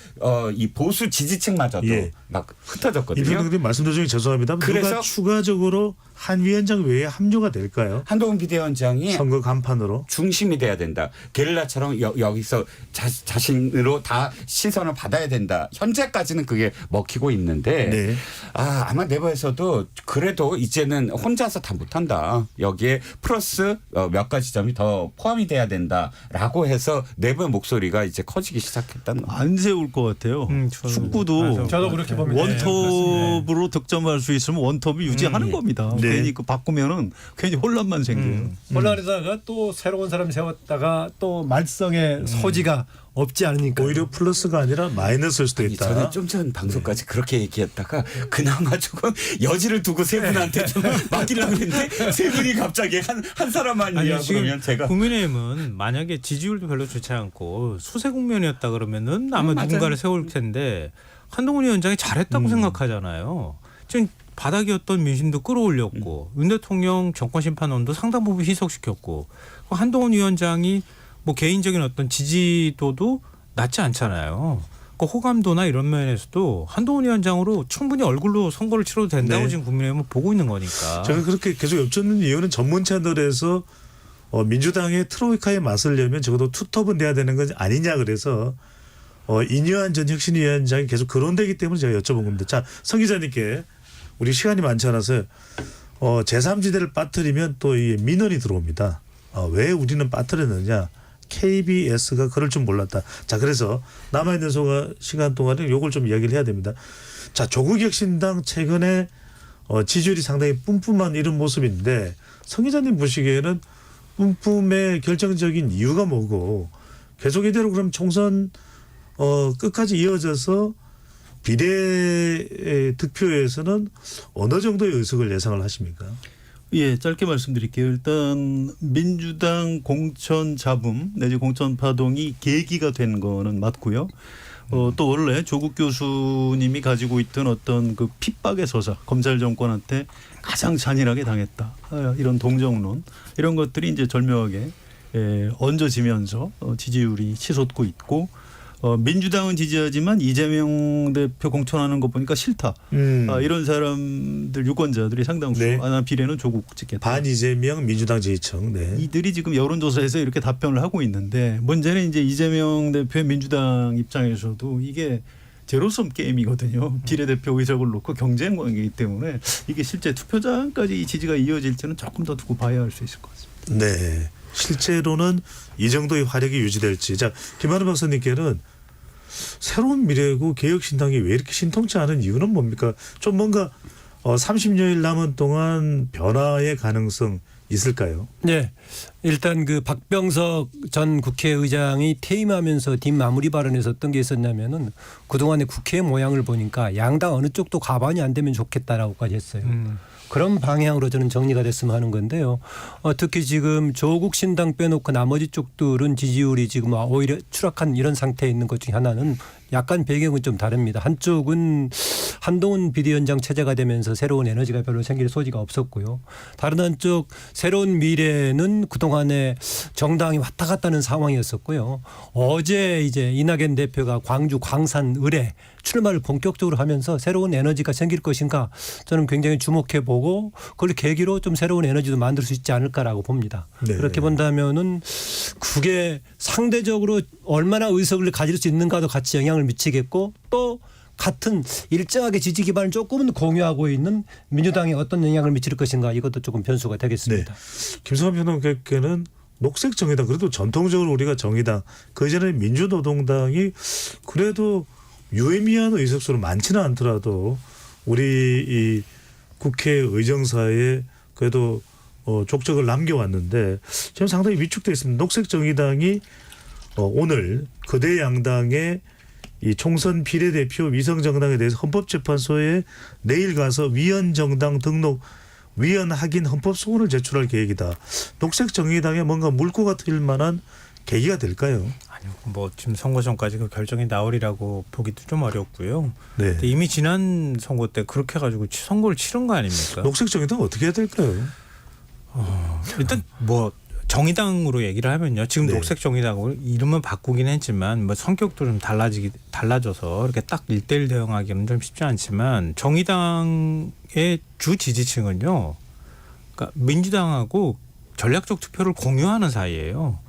이 보수 지지층마저도 예. 막 흩어졌거든요. 이분들 말씀드 중에 죄송합니다. 그래서 누가 추가적으로 한 위원장 외에 합류가 될까요? 한동훈 비대위원장이 선거 간판으로. 중심이 돼야 된다. 게릴라처럼 여기서 자신으로 다 시선을 받아야 된다. 현재까지는 그게 먹히고 있는데 네. 아마 내부에서도 그래도 이제는 혼자서 다 못한다. 여기에 플러스 몇 가지 점이 더 포함이 돼야 된다라고 해서 내부의 목소리가 이제 커지기 시작했다는 거예요. 안 세울 것 같아요. 축구도 저도 그렇게 봅니다. 원톱으로 득점할 수 있으면 원톱을 유지하는 겁니다. 네. 괜히 그 바꾸면은 괜히 혼란만 생겨요. 혼란에다가 또 새로운 사람 세웠다가 또 말썽의 소지가 없지 않으니까. 오히려 플러스가 아니라 마이너스일 수도 아니, 있다. 저는 좀 전 방송까지 그렇게 얘기했다가 그나마 조금 여지를 두고 세 분한테 좀 맡기려고 했는데 세 분이 갑자기 한 사람만 아니, 이야기 지금 그러면 제가 국민의힘은 만약에 지지율도 별로 좋지 않고 수세 국면이었다 그러면은 아마 맞아요. 누군가를 세울 텐데 한동훈 위원장이 잘했다고 생각하잖아요. 지금 바닥이었던 민심도 끌어올렸고 윤 대통령 정권심판원도 상당 부분 희석시켰고 한동훈 위원장이 뭐 개인적인 어떤 지지도도 낮지 않잖아요. 그 호감도나 이런 면에서도 한동훈 위원장으로 충분히 얼굴로 선거를 치러도 된다고 네. 지금 국민의힘은 보고 있는 거니까. 제가 그렇게 계속 엽젓는 이유는 전문 채널에서 민주당의 트로이카에 맞서려면 적어도 투톱은 돼야 되는 건 아니냐 그래서 이뇨한 전 혁신위원장이 계속 거론되기 때문에 제가 여쭤본 겁니다. 자, 성 기자님께 우리 시간이 많지 않아서 제3지대를 빠뜨리면 또 이 민원이 들어옵니다. 왜 우리는 빠뜨렸느냐. KBS가 그럴 줄 몰랐다. 자, 그래서 남아있는 시간 동안에 요걸 좀 이야기를 해야 됩니다. 자, 조국혁신당 최근에 지지율이 상당히 뿜뿜한 이런 모습인데 성 기자님 보시기에는 뿜뿜의 결정적인 이유가 뭐고 계속 이대로 그럼 총선 끝까지 이어져서 비례 득표에서는 어느 정도의 의석을 예상을 하십니까? 예, 짧게 말씀드릴게요. 일단 민주당 공천 잡음 내지 공천 파동이 계기가 된 거는 맞고요. 또 원래 조국 교수님이 가지고 있던 어떤 그 핍박의 서사, 검찰 정권한테 가장 잔인하게 당했다. 이런 동정론 이런 것들이 이제 절묘하게 얹어지면서 지지율이 치솟고 있고 민주당은 지지하지만 이재명 대표 공천하는 거 보니까 싫다. 이런 사람들 유권자들이 상당수 네. 비례는 조국 찍겠다. 반 이재명 민주당 지지층. 네. 이들이 지금 여론조사에서 이렇게 답변을 하고 있는데 문제는 이제 이재명 대표의 민주당 입장에서도 이게 제로섬 게임이거든요. 비례대표 의석을 놓고 경쟁 관계이기 때문에 이게 실제 투표장까지 이 지지가 이어질지는 조금 더 두고 봐야 할 수 있을 것 같습니다. 네. 실제로는 이 정도의 화력이 유지될지. 자, 김한우 박사님께는 새로운 미래고 개혁신당이 왜 이렇게 신통치 않은 이유는 뭡니까? 좀 뭔가 30여일 남은 동안 변화의 가능성 있을까요? 네. 일단 그 박병석 전 국회의장이 퇴임하면서 뒷마무리 발언에서 어떤 게 있었냐면은 그동안의 국회 모양을 보니까 양당 어느 쪽도 가반이 안 되면 좋겠다라고까지 했어요. 그런 방향으로 저는 정리가 됐으면 하는 건데요. 특히 지금 조국 신당 빼놓고 나머지 쪽들은 지지율이 지금 오히려 추락한 이런 상태에 있는 것 중에 하나는 약간 배경은 좀 다릅니다. 한쪽은 한동훈 비대위원장 체제가 되면서 새로운 에너지가 별로 생길 소지가 없었고요. 다른 한쪽 새로운 미래는 그동안에 정당이 왔다 갔다 하는 상황이었었고요. 어제 이제 이낙연 대표가 광주 광산 을에 출마를 본격적으로 하면서 새로운 에너지가 생길 것인가 저는 굉장히 주목해 보고 그걸 계기로 좀 새로운 에너지도 만들 수 있지 않을까라고 봅니다. 네. 그렇게 본다면은 그게 상대적으로 얼마나 의석을 가질 수 있는가도 같이 영향을 미치겠고 또 같은 일정하게 지지 기반을 조금은 공유하고 있는 민주당에 어떤 영향을 미칠 것인가 이것도 조금 변수가 되겠습니다. 네. 김성환 평론가께는 녹색 정의당 그래도 전통적으로 우리가 정의당 그전에 민주노동당이 그래도 유의미한 의석수로 많지는 않더라도 우리 이 국회 의정사에 그래도 족적을 남겨왔는데 지금 상당히 위축되어 있습니다. 녹색 정의당이 오늘 거대 양당의 이 총선 비례대표 위성정당에 대해서 헌법재판소에 내일 가서 위헌정당 등록 위헌 확인 헌법소원을 제출할 계획이다. 녹색 정의당에 뭔가 물꼬가 트일 만한 계기가 될까요? 아니요, 뭐 지금 선거 전까지 그 결정이 나오리라고 보기도 좀 어렵고요. 네. 근데 이미 지난 선거 때 그렇게 해가지고 선거를 치른 거 아닙니까? 녹색 정의당 어떻게 해야 될까요? 일단 뭐 정의당으로 얘기를 하면요. 지금 네. 녹색 정의당으로 이름은 바꾸긴 했지만 뭐 성격도 좀 달라져서 이렇게 딱 1대1 대응하기는 좀 쉽지 않지만 정의당의 주 지지층은요. 그러니까 민주당하고 전략적 투표를 공유하는 사이예요.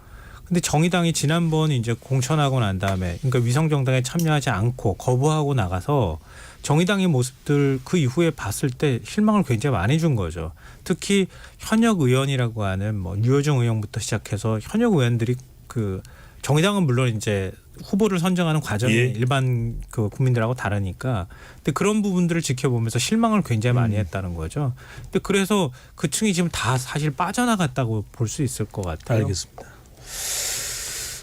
근데 정의당이 지난번 이제 공천하고 난 다음에 그러니까 위성정당에 참여하지 않고 거부하고 나가서 정의당의 모습들 그 이후에 봤을 때 실망을 굉장히 많이 준 거죠. 특히 현역 의원이라고 하는 뭐 유호정 의원부터 시작해서 현역 의원들이 그 정의당은 물론 이제 후보를 선정하는 과정이 예. 일반 그 국민들하고 다르니까 근데 그런 부분들을 지켜보면서 실망을 굉장히 많이 했다는 거죠. 근데 그래서 그 층이 지금 다 사실 빠져나갔다고 볼 수 있을 것 같아요. 알겠습니다.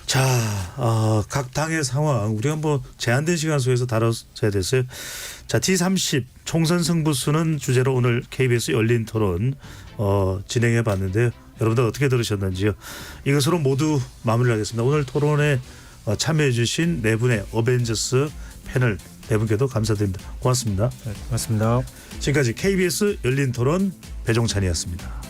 자, 각 당의 상황 우리가 뭐 제한된 시간 속에서 다뤄야 됐어요. 자, G30 총선 승부수는 주제로 오늘 KBS 열린 토론 진행해 봤는데요. 여러분들 어떻게 들으셨는지요? 이것으로 모두 마무리하겠습니다. 오늘 토론에 참여해 주신 네 분의 어벤져스 패널 네 분께도 감사드립니다. 고맙습니다. 네, 고맙습니다. 지금까지 KBS 열린 토론 배종찬이었습니다.